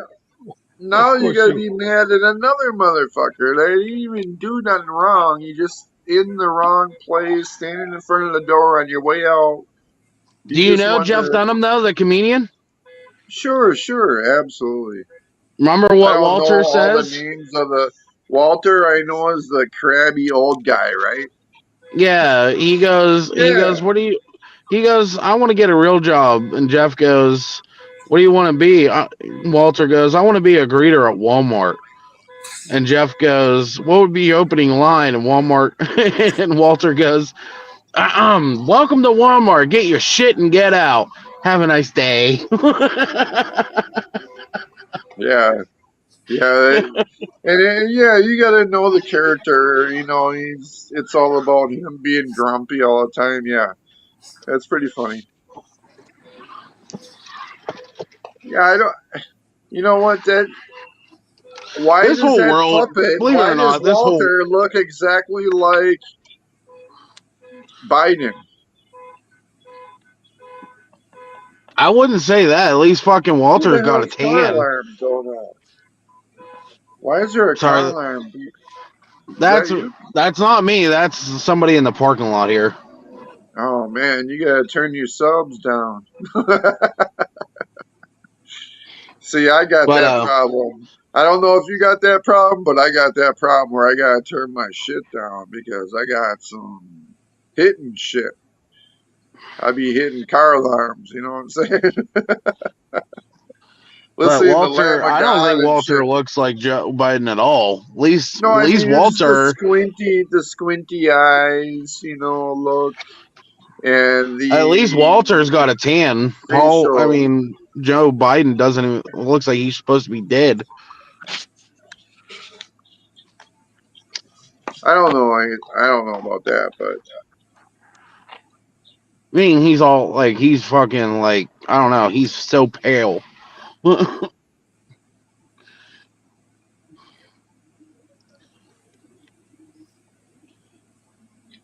Of now you course gotta you be mad at another motherfucker. They didn't even do nothing wrong. You just in the wrong place, standing in front of the door on your way out. You Do you just know want Jeff to. Dunham though, the comedian? Sure, absolutely. Remember I what don't know Walter all the says? names of the Walter. I know is the crabby old guy, right? Yeah, he goes, Yeah, what do you, he goes, I want to get a real job. And Jeff goes, what do you want to be? Walter goes, I want to be a greeter at Walmart. And Jeff goes, what would be your opening line at Walmart? And Walter goes, welcome to Walmart. Get your shit and get out. Have a nice day. yeah, yeah. And yeah, you gotta know the character. It's all about him being grumpy all the time. Yeah, that's pretty funny. Yeah, I don't. You know what? Why This does whole that world, puppet? believe it Why or does not, this whole, Walter look exactly like Biden? I wouldn't say that. At least fucking Who the Walter's got a hell's car tan. alarm going off? Why is there a car Sorry, alarm? Is that that's you? that's not me. That's somebody in the parking lot here. Oh man, you gotta turn your subs down. See, I got But that problem. I don't know if you got that problem, but I got that problem where I gotta turn my shit down because I got some hitting shit. I be hitting car alarms, you know what I'm saying? but Listening to Lamb Walter, of I don't God think and Walter shit. looks like Joe Biden at all. No, At I least mean it's Walter, the squinty eyes, look, and at least Walter's got a tan. Paul, I facial. mean Joe Biden doesn't even looks like he's supposed to be dead. I don't know. I don't know about that, but I mean, he's all like, he's fucking like, I don't know, he's so pale.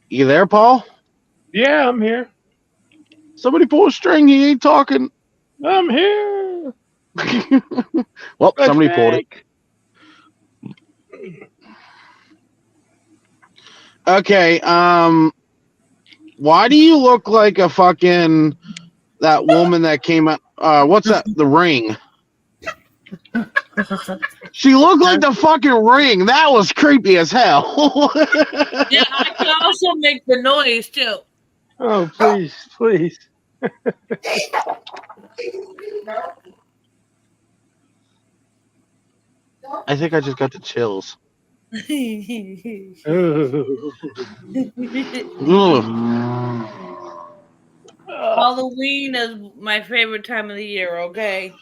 You there, Paul? Yeah, I'm here. Somebody pull a string. He ain't talking. I'm here. Well, somebody pulled it. Okay. Why do you look like a fucking that woman that came out? What's that? The Ring. She looked like the fucking Ring. That was creepy as hell. Yeah, I can also make the noise too. Oh, please, please. I think I just got the chills. Halloween is my favorite time of the year, okay?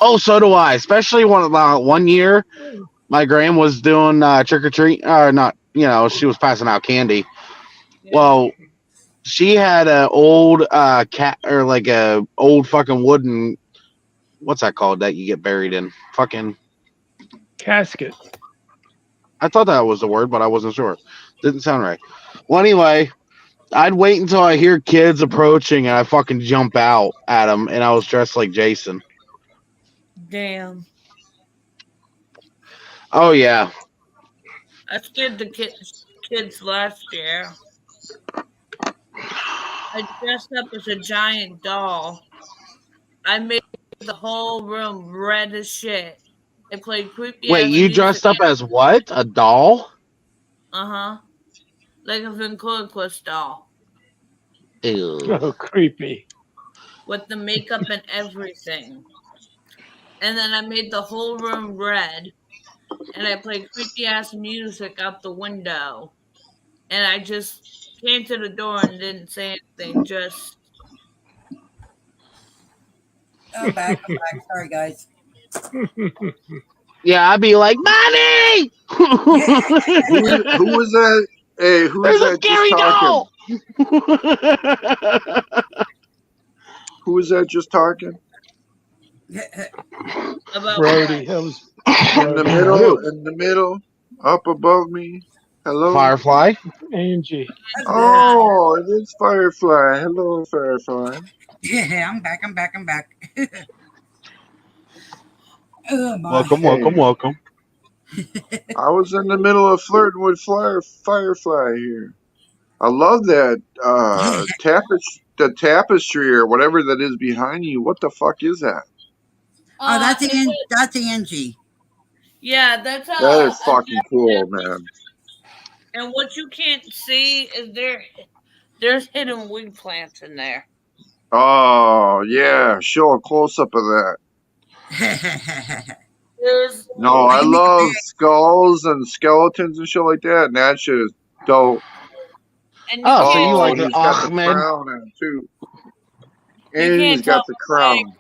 Oh, so do I. Especially one year, my gram was doing trick or treat. Not, she was passing out candy. Yeah. Well, she had an old cat, or like a old fucking wooden, what's that called that you get buried in? Fucking Casket. I thought that was the word, but I wasn't sure. Didn't sound right. Well, anyway, I'd wait until I hear kids approaching and I fucking jump out at them, and I was dressed like Jason. Damn. Oh, yeah. I scared the kids last year. I dressed up as a giant doll. I made the whole room red as shit. I played creepy. Wait, you dressed up as what? A doll? Uh-huh. Like a ventriloquist doll. Ew. Oh, creepy. With the makeup and everything. And then I made the whole room red. And I played creepy ass music out the window. And I just came to the door and didn't say anything, just I'm back. Sorry, guys. Yeah, I'd be like, Mommy! Who was that? Hey, who was that just talking? Who was that just talking? about Brody. That was in the middle, up above me. Hello, Firefly. Angie. Oh, it is Firefly. Hello, Firefly. Yeah, I'm back. Oh, my. Welcome. I was in the middle of flirting with Firefly here. I love that the tapestry or whatever that is behind you. What the fuck is that? Oh, that's Angie. Yeah, that's That is fucking cool, man. And what you can't see is there's hidden weed plants in there. Oh yeah, show a close up of that. No, I love skulls and skeletons and shit like that, and that shit is dope. And so you like he's got the Ahmed? crown on too. And he's got the crown.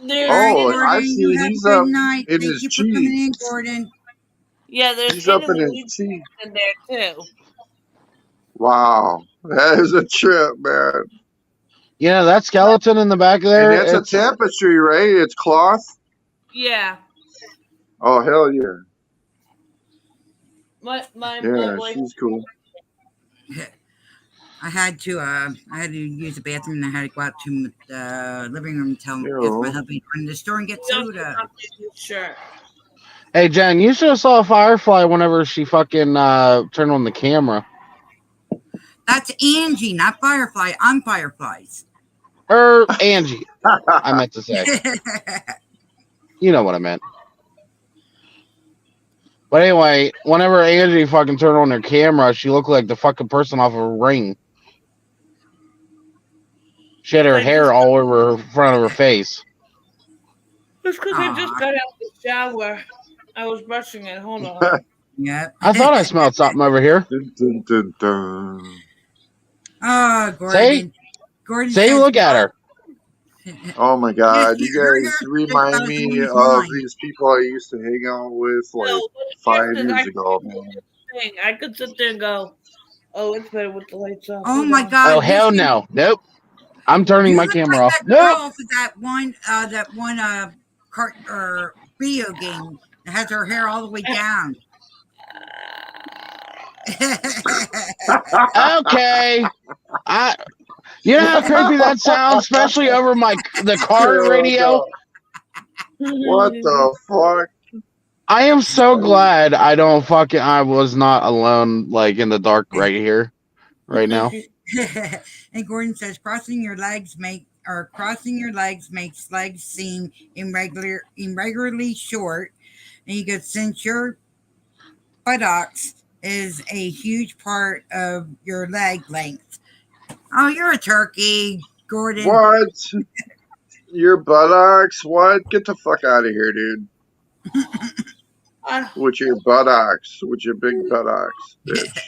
I've seen he's up in his cheeks. Gordon. Yeah, there's He's up in hidden his weed cheeks. plants in there too. Wow, that is a trip, man. Yeah, that skeleton in the back there. And that's a tapestry, right? It's cloth. Yeah. Oh hell yeah! My she's cool. I had to use the bathroom and I had to go out to the living room and tell my hubby to run to the store and get soda. Sure. Hey Jen, you should have saw a Firefly whenever she fucking turned on the camera. That's Angie, not Firefly. I'm Fireflies. Angie. I meant to say. You know what I meant. But anyway, whenever Angie fucking turned on her camera, she looked like the fucking person off of a Ring. She had her hair all over her front of her face. It's because I just got out of the shower. I was brushing it. Hold on. Yep. I thought I smelled something over here. Dun, dun, dun. Oh, Gordon. Gordon say look at her. Oh my god, you guys remind me of these people I used to hang out with like 5 years ago, man. I could sit there and go, Oh, it's better with the lights off. Oh Hold my on. God! Oh hell you no! Nope. I'm turning You my look camera like off. that girl Nope. off of that one cart or video game that has her hair all the way down. Okay. You know how creepy that sounds, especially over the car Hell radio. no. What the fuck? I am so glad I was not alone, like in the dark right here, right now. And Gordon says crossing your legs makes legs seem irregularly short. And you go, since your buttocks is a huge part of your leg length. Oh, you're a turkey, Gordon. What? Your buttocks? What? Get the fuck out of here, dude. With your buttocks. With your big buttocks, bitch.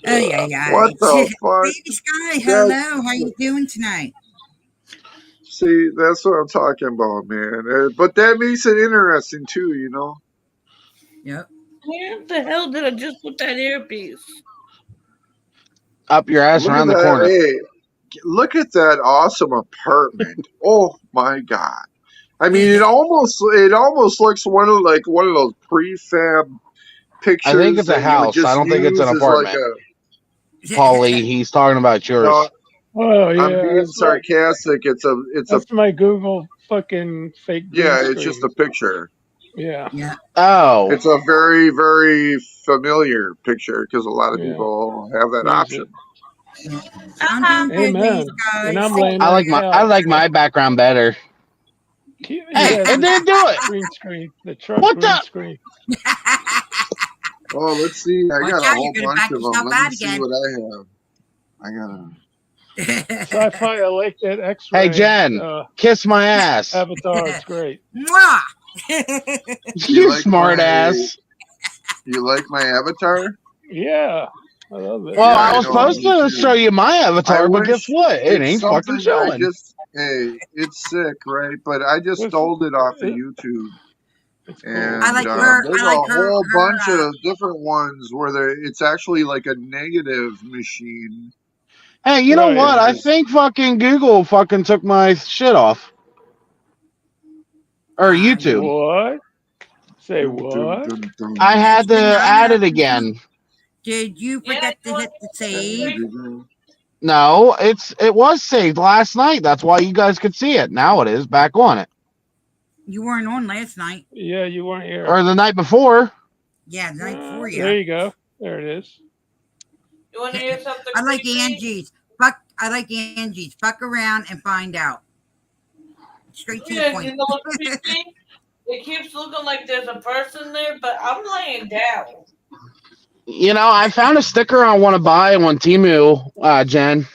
Yeah. What the fuck? Baby Sky, hello. How you doing tonight? See, that's what I'm talking about, man. But that makes it interesting, too, you know? Yep. Where the hell did I just put that earpiece? Up your ass Look around at the that. corner. Hey, look at that awesome apartment. Oh my god. I mean, it almost looks one of those prefab pictures. I think it's a that you would house. I just don't think it's an use as like apartment. Paulie, he's talking about yours. No, Oh yeah, I'm being sarcastic. It's that's my Google fucking fake. yeah, green it's just screen. a picture. Yeah. Oh. It's a very, very familiar picture because a lot of people have that option. I'm doing good, Amen. these guys. And I'm laying I on like the my couch. background better. Hey, Hey, it didn't do it. Green screen. The truck What green the? screen. Oh, let's see. I Watch got a out, whole you're gonna bunch back of them. yourself Let me out see again. what I have. Sci-fi. I like that X-ray. Hey, Jen, kiss my ass. Avatar. It's great. Mwah! You like smart my- ass. You like my avatar? Yeah, I love it. Well, Yeah, I I was know, supposed me to too. show you my avatar, but guess what? It It's ain't fucking something I showing. hey, it's sick, right? But I just stole it off of YouTube. And I like her. there's I like a her. whole her bunch of different ones where it's actually like a negative machine. Hey, you know Right. what? I think fucking Google fucking took my shit off. Or YouTube. What? Say what? I had to add it again. Did you forget to hit the save? No, it was saved last night. That's why you guys could see it. Now it is back on it. You weren't on last night. Yeah, you weren't here. Or the night before. Yeah, the night before you. There you go. There it is. You want to hear something? I like creepy? Angie's. I like Angie's. Fuck around and find out. Straight to the Yeah, point. you know what's creepy? It keeps looking like there's a person there, but I'm laying down. You know, I found a sticker I want to buy on Temu, Jen.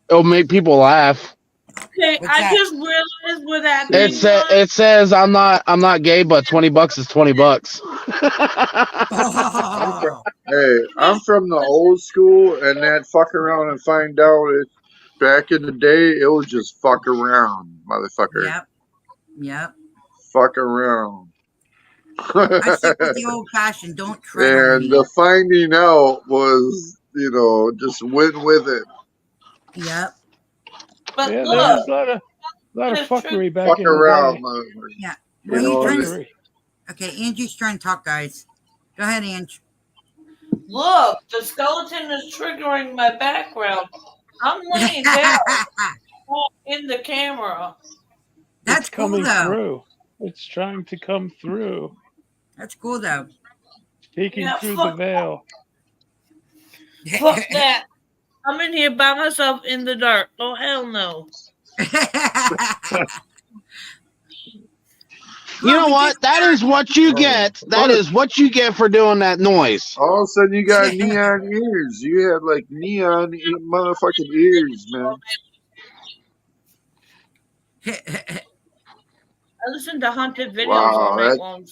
It'll make people laugh. Okay, I just realized where that thing It says I'm not gay, but $20 is $20. Hey, I'm from the old school, and that fuck around and find out. Back in the day, it was just fuck around, motherfucker. Yep. Fuck around. I stick with the old fashioned. Don't tread on And me. the finding out was, just went with it. Yep. But Yeah, look, there was a lot of fuckery back Fuck in the around, day. motherfucker. Yeah. You What are know you what I trying mean? to? Okay, Angie's trying to talk, guys. Go ahead, Ange. look, the skeleton is triggering my background. I'm laying down in the camera. That's It's cool coming though. through. It's trying to come through. That's cool though. Peeking Yeah, through the fuck. veil. Fuck that. I'm in here by myself in the dark. Oh, hell no. You know what? That is what you get. That is what you get for doing that noise. All of a sudden, you got neon ears. You have like neon motherfucking ears, man. I listen to haunted videos Wow, all night that long.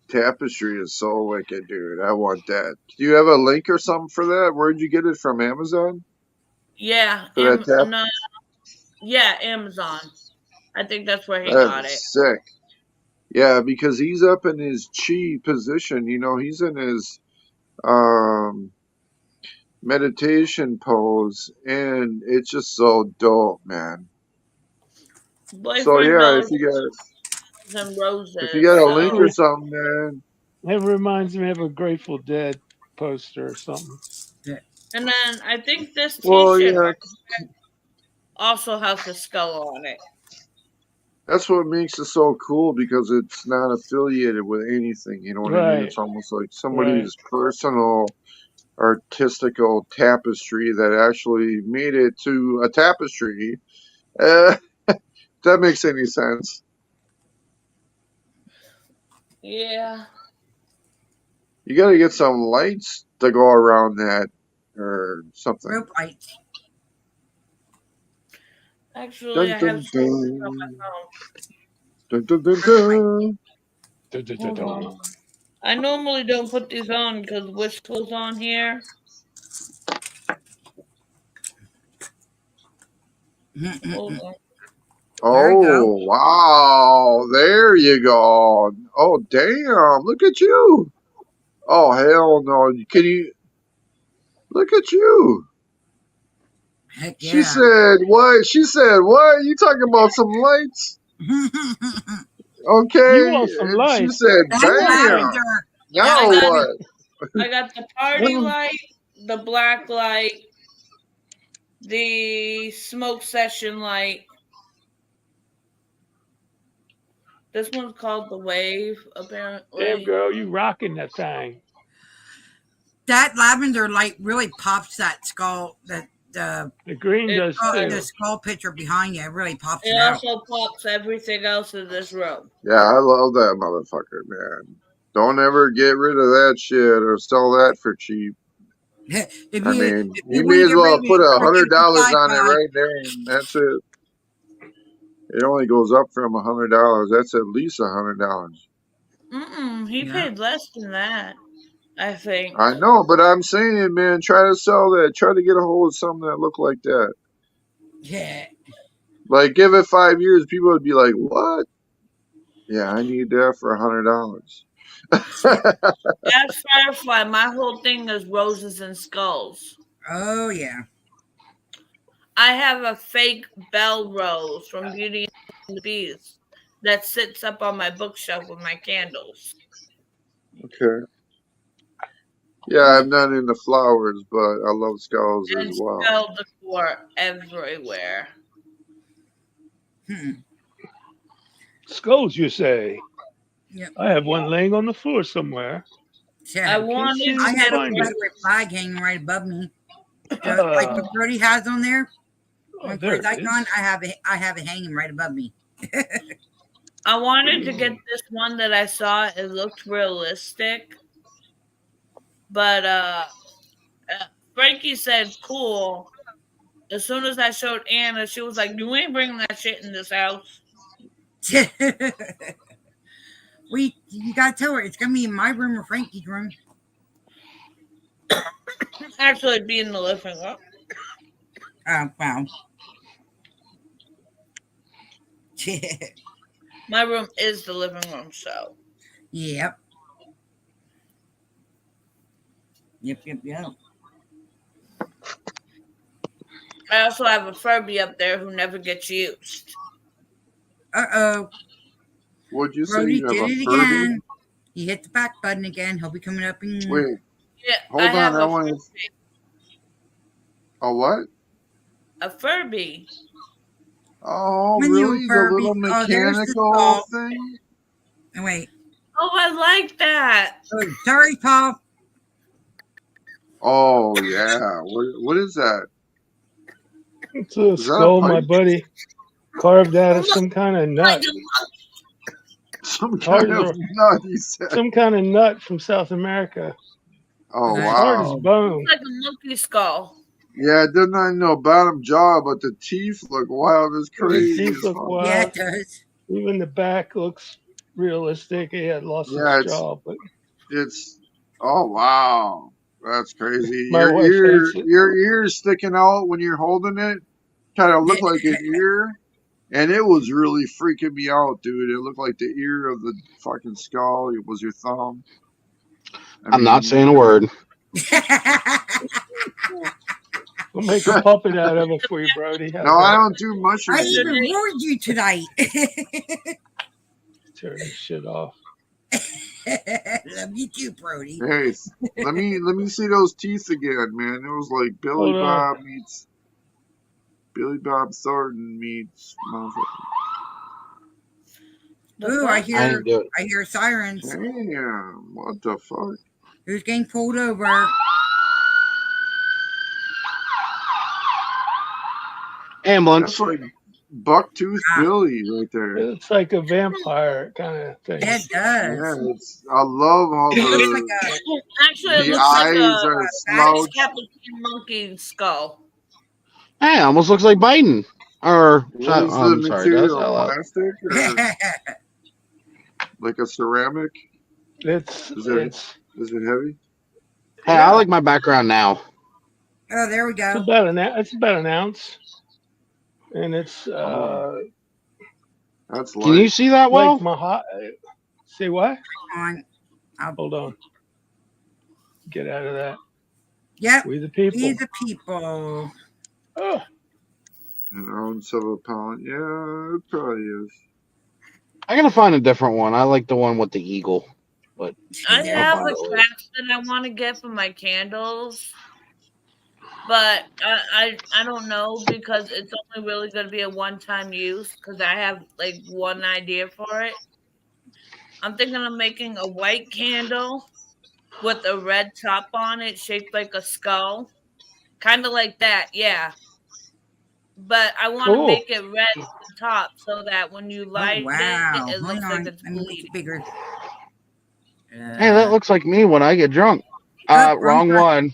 tapestry is so wicked, dude. I want that. Do you have a link or something for that? Where'd you get it from? Amazon? Yeah. For that tap? No, yeah, Amazon. I think that's where he got it. That's sick. Yeah, because he's up in his chi position. He's in his meditation pose, and it's just so dope, man. So Boyfriend yeah, always if you and got roses. a link or So something, man. It reminds me of a Grateful Dead poster or something. and then I think this Well, T-shirt yeah, also has a skull on it. that's what makes it so cool because it's not affiliated with anything. You know what I mean? Right. It's almost like Right. somebody's personal artistical tapestry that actually made it to a tapestry. If that makes any sense. Yeah. You got to get some lights to go around that or something. Rope lights. Actually, Dun I dun have some on my dun. phone. Dun dun dun dun. Hold on. I normally don't put these on because Wish goes on here. Hold on. There you go. Oh, wow. There you go. Oh, damn. Look at you. Oh, hell no. Can you look at you? Heck She yeah. said, what? She said, what? You talking about some lights? Okay. You want some And she lights? said, That bam. lavender. Now That I got what? I got the party light, the black light, the smoke session light. This one's called the Wave, Damn, apparently. girl, you rocking that thing. That lavender light really pops that skull. The The green It, does the too. skull picture behind you. It really pops it it out. also pops everything else in this room. Yeah, I love that motherfucker, man. Don't ever get rid of that shit or sell that for cheap. If I you mean, if you you want may to as get rid well of it, put you gotta get $100 it on it for right there, and that's it. It only goes up from $100. That's at least $100. He Yeah. paid less than that, I think. I know, but I'm saying, man, try to sell that. Try to get a hold of something that look like that. Yeah. Like, give it 5 years, people would be like, "What? Yeah, I need that for $100." As Firefly, my whole thing is roses and skulls. Oh yeah. I have a fake bell rose from Beauty and the Beast that sits up on my bookshelf with my candles. Okay. Yeah, I'm not into flowers, but I love skulls And as well. spell decor everywhere. Skulls, you say? Yep. I have one laying on the floor somewhere. Yeah. I wanted seem to I to have get a find it. Confederate flag hanging right above me. Like what Brody has on there. Oh, On there Fred's it icon, is. I have it hanging right above me. I wanted to get this one that I saw. It looked realistic. But Frankie said cool. As soon as I showed Anna, she was like, "You ain't bringing that shit in this house." You gotta tell her it's gonna be in my room or Frankie's room. Actually, it'd be in the living room. Oh wow. My room is the living room, so. Yep. Yep. I also have a Furby up there who never gets used. Uh-oh. What'd you say? Brody You have did a it Furby? again. He hit the back button again. He'll be coming up in... Wait, Yeah, hold I on. have I want to. A what? a Furby. Oh, When you really? The Furby. little Oh, there's the mechanical skull. thing? Oh, wait. Oh, I like that. Oh, sorry, Paul. Oh, yeah. What is that? It's a Is that a skull, my pipe? buddy, carved out of some kind of nut. Some kind of nut, he said. Some kind of nut from South America. Oh, Nice. Hard as wow. bone. It's like a monkey skull. Yeah, it doesn't have no bottom jaw, but the teeth look wild as The crazy. teeth as look fuck. wild. Yeah, it does. Even the back looks realistic. He had lost Yeah, his jaw, but it's. Oh, wow. That's crazy. my wife hates it. Your ear's sticking out when you're holding it. Kind of looked like an ear. And it was really freaking me out, dude. It looked like the ear of the fucking skull. It was your thumb. I'm not saying a word. We'll make a puppet out of it for you, Brody. How's No, I that? don't do I mushrooms. even warned you tonight. Turn this shit off. Love you too, Brody. Hey, let me see those teeth again, man. It was like Billy Hold on. Bob meets Billy Bob Thornton meets motherfucker. Ooh, I I hear didn't do it. I hear sirens. Damn, what the fuck? Who's getting pulled over? Ambulance. That's like Bucktooth Ah. Billy right there. It's like a vampire kind of thing. It Yeah, does. I love how It looks the like a Actually, it the looks like eyes a are Ice slouched. Capuchin monkey skull. Hey, almost looks like Biden. Or What is the I'm sorry, that's material? out loud. Plastic or like a ceramic? It's Is it heavy? Hey, I like my background now. Oh, there we it's go. about an ounce, and it's That's Can you light. see that well? like my say what? On. Hold on. Get out of that. Yep. We the people. We the people. Oh, An ounce of a pound. Yeah, it probably is. I gotta find a different one. I like the one with the eagle. But I There have we a go. wax that I want to get for my candles, but I don't know because it's only really going to be a one-time use because I have like one idea for it. I'm thinking of making a white candle with a red top on it shaped like a skull. Kind of like that, yeah. But I want to cool. make it red at the top so that when you Oh light wow. it, it Hang looks like on. it's Let me make bleeding. it bigger. hey, that looks like me when I get drunk. Oh, Wrong one.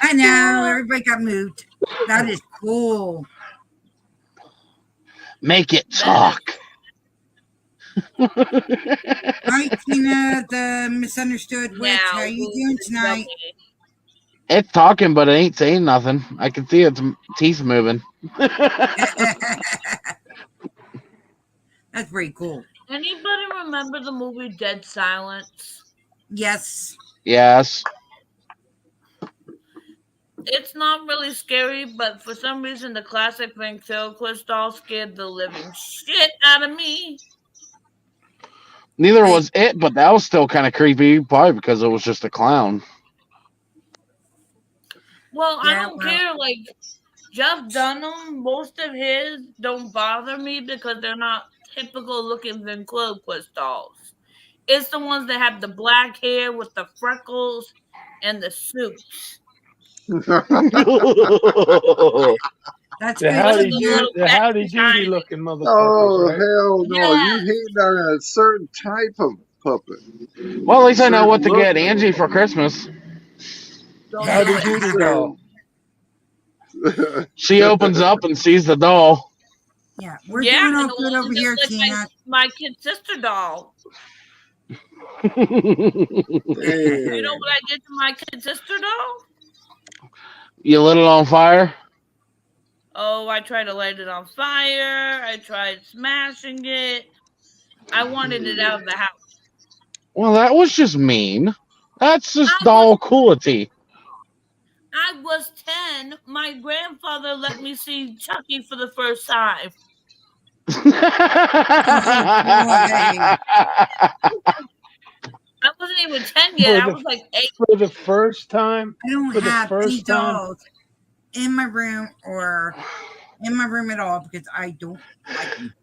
I know. Everybody got moved. That is cool. Make it That talk. Hi, Tina, the misunderstood witch. Now, How you who's doing the tonight? dummy? It's talking, but it ain't saying nothing. I can see its teeth moving. That's pretty cool. Anybody remember the movie Dead Silence? Yes. Yes. It's not really scary, but for some reason, the classic ventriloquist doll scared the living shit out of me. Neither was it, but that was still kind of creepy, probably because it was just a clown. Well, I Yeah, don't well. care. Like Jeff Dunham, most of his don't bother me because they're not typical looking ventriloquist dolls. It's the ones that have the black hair with the freckles and the suits. That's The good. howdy the doody, little the howdy cat doody shiny. looking motherfuckers, Oh right? hell no! Yeah. You hating on a certain type of puppet. Well, at least I know Certain what to look get of Angie for Christmas. Don't Howdy do it. doody certain. doll. She opens up and sees the doll. Yeah, we're Yeah, doing all and good over just here, like Tina. my kid sister doll. You You know what I did to my kid sister doll? lit it on fire? Oh, I tried to light it on fire. I tried smashing it. I wanted it out of the house. Well, that was just mean. That's just I doll cruelty. I was 10. My grandfather let me see Chucky for the first time. I wasn't even 10 yet. I was like 8. For the first time. I don't For the have any first time. dolls in my room or in my room at all because I don't like them.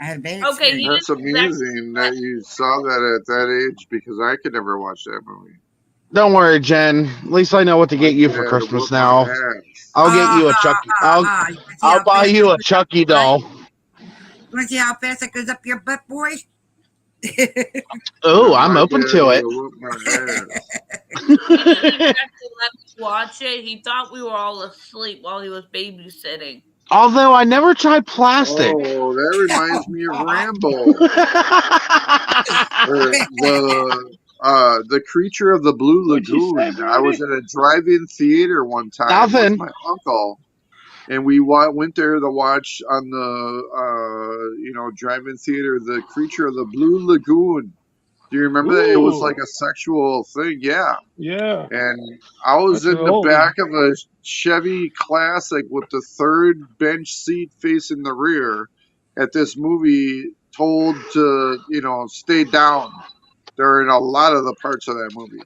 I had a bad Okay, experience. he That's didn't exactly amusing that you saw that at that age because I could never watch that movie. Don't worry, Jen. At least I know what to get you for Yeah, Christmas whoop my now. ass. I'll get you a Chucky. I'll buy you a Chucky doll. You want to see how fast it goes up your butt, boy? Oh, I'm open to it. Whoop my ass. He didn't exactly let me watch it. He thought we were all asleep while he was babysitting. Although I never tried plastic. Oh, that reminds me of Rambo. Or the Creature of the Blue What'd you say, Lagoon. I was Brody? at a drive-in theater one time Nothing. with my uncle, and we went there to watch on the drive-in theater the Creature of the Blue Lagoon. Do you remember that? It was Ooh. like a sexual thing. Yeah. Yeah. And I was That's in an the oldie. back of a Chevy Classic with the third bench seat facing the rear at this movie, told to, stay down during a lot of the parts of that movie.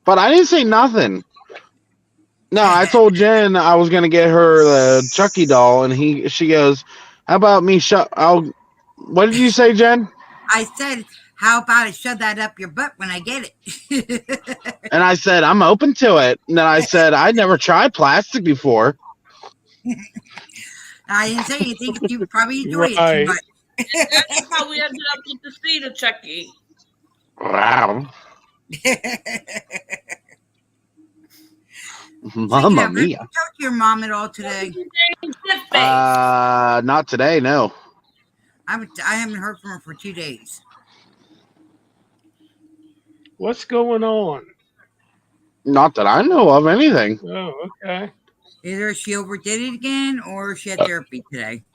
But I didn't say nothing. No, I told Jen I was gonna get her the Chucky doll, and she goes, "How about me what did you say, Jen?" I said, how about I shove that up your butt when I get it? And I said, "I'm open to it." And then I said, "I'd never tried plastic before." I didn't say anything. You probably enjoy it too Right. much. That's how we ended up with the seed of Chucky. Wow. Speaking Mamma of, have you mia. talked to your mom at all today? Not today, no. I haven't heard from her for 2 days. What's going on? Not that I know of anything. Oh, okay. Either she overdid it again or she had therapy today.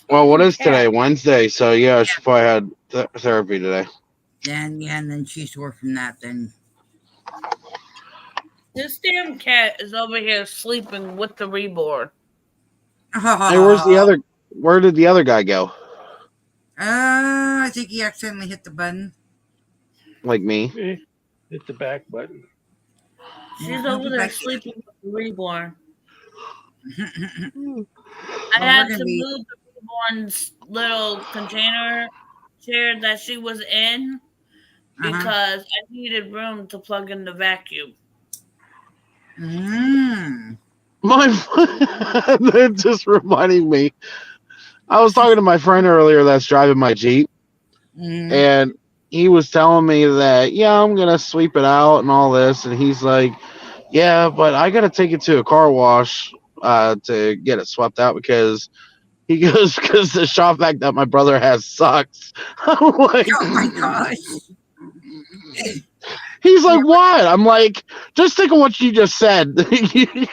Well, what is today? Wednesday. So yeah, she probably had therapy today. And then she's sore from that. Then This damn cat is over here sleeping with the reborn. Hey, where did the other guy go? I think he accidentally hit the button. Like me. Hit the back button. She's over there sleeping with the reborn. I had to move the reborn's little container chair that she was in because I needed room to plug in the vacuum. That just reminding me. I was talking to my friend earlier that's driving my Jeep, and he was telling me that, yeah, I'm going to sweep it out and all this. And he's like, yeah, but I got to take it to a car wash to get it swept out because the shop vac that my brother has sucks. I'm like, oh my gosh. He's like, what? I'm like, just think of what you just said.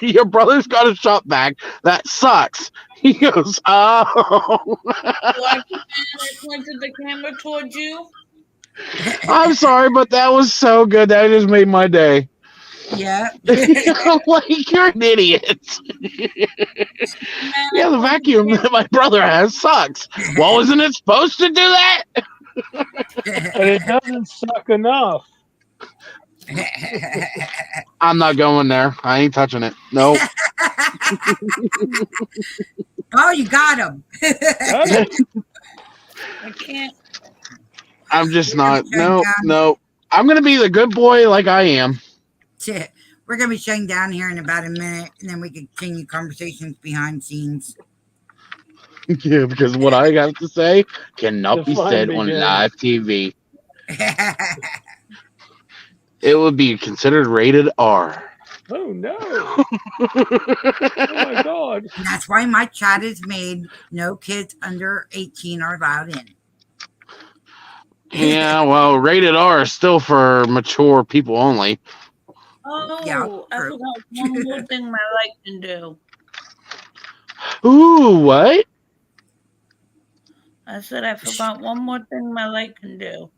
Your brother's got a shop vac that sucks. He goes, oh. I pointed the camera towards you. I'm sorry, but that was so good. That just made my day. Yeah. I'm like, you're an idiot. Yeah, the vacuum that my brother has sucks. Well, isn't it supposed to do that? And it doesn't suck enough. I'm not going there. I ain't touching it. Nope. Oh, you got him. I can't. I'm just not. No. I'm going to be the good boy like I am. We're going to be shutting down here in about a minute, and then we can continue conversations behind scenes. Yeah, because what I got to say cannot be said on live TV. It would be considered rated R. Oh, no. Oh, my God. And that's why my chat is made. No kids under 18 are allowed in. Yeah, well, rated R is still for mature people only. Oh, Yeah, I forgot one more thing my light can do. Ooh, what? I said I forgot one more thing my light can do.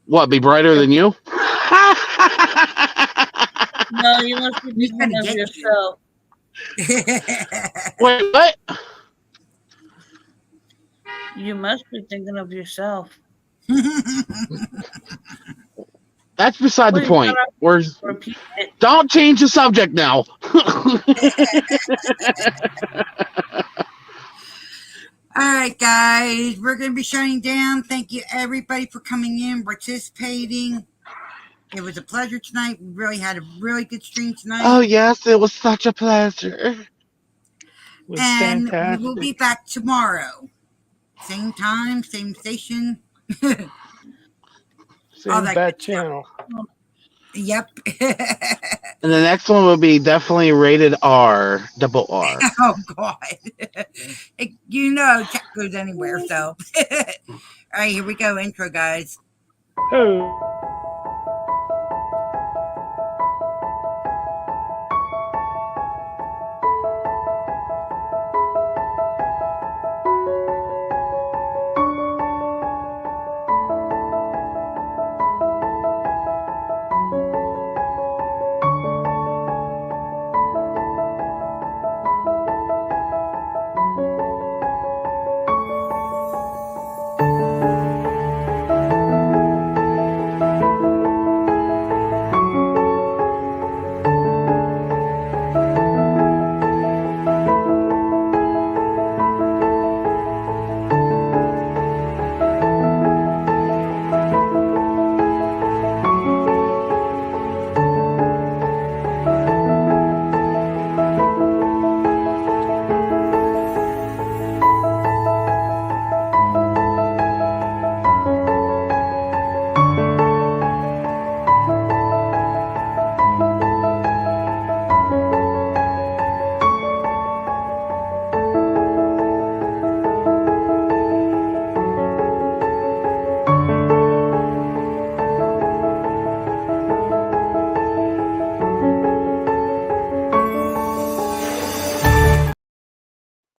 What, be brighter than you? No, you must be thinking of yourself. Wait, what? You must be thinking of yourself. That's beside the point. Don't change the subject now. All right, guys, we're going to be shutting down. Thank you, everybody, for coming in, participating. It was a pleasure tonight. We really had a really good stream tonight. Oh, yes, it was such a pleasure. And we will be back tomorrow. Same time, same station. Same bat channel. Yep. And the next one will be definitely rated R, double R. Oh, God. You know, chat goes anywhere, so. All right, here we go. Intro, guys. Oh.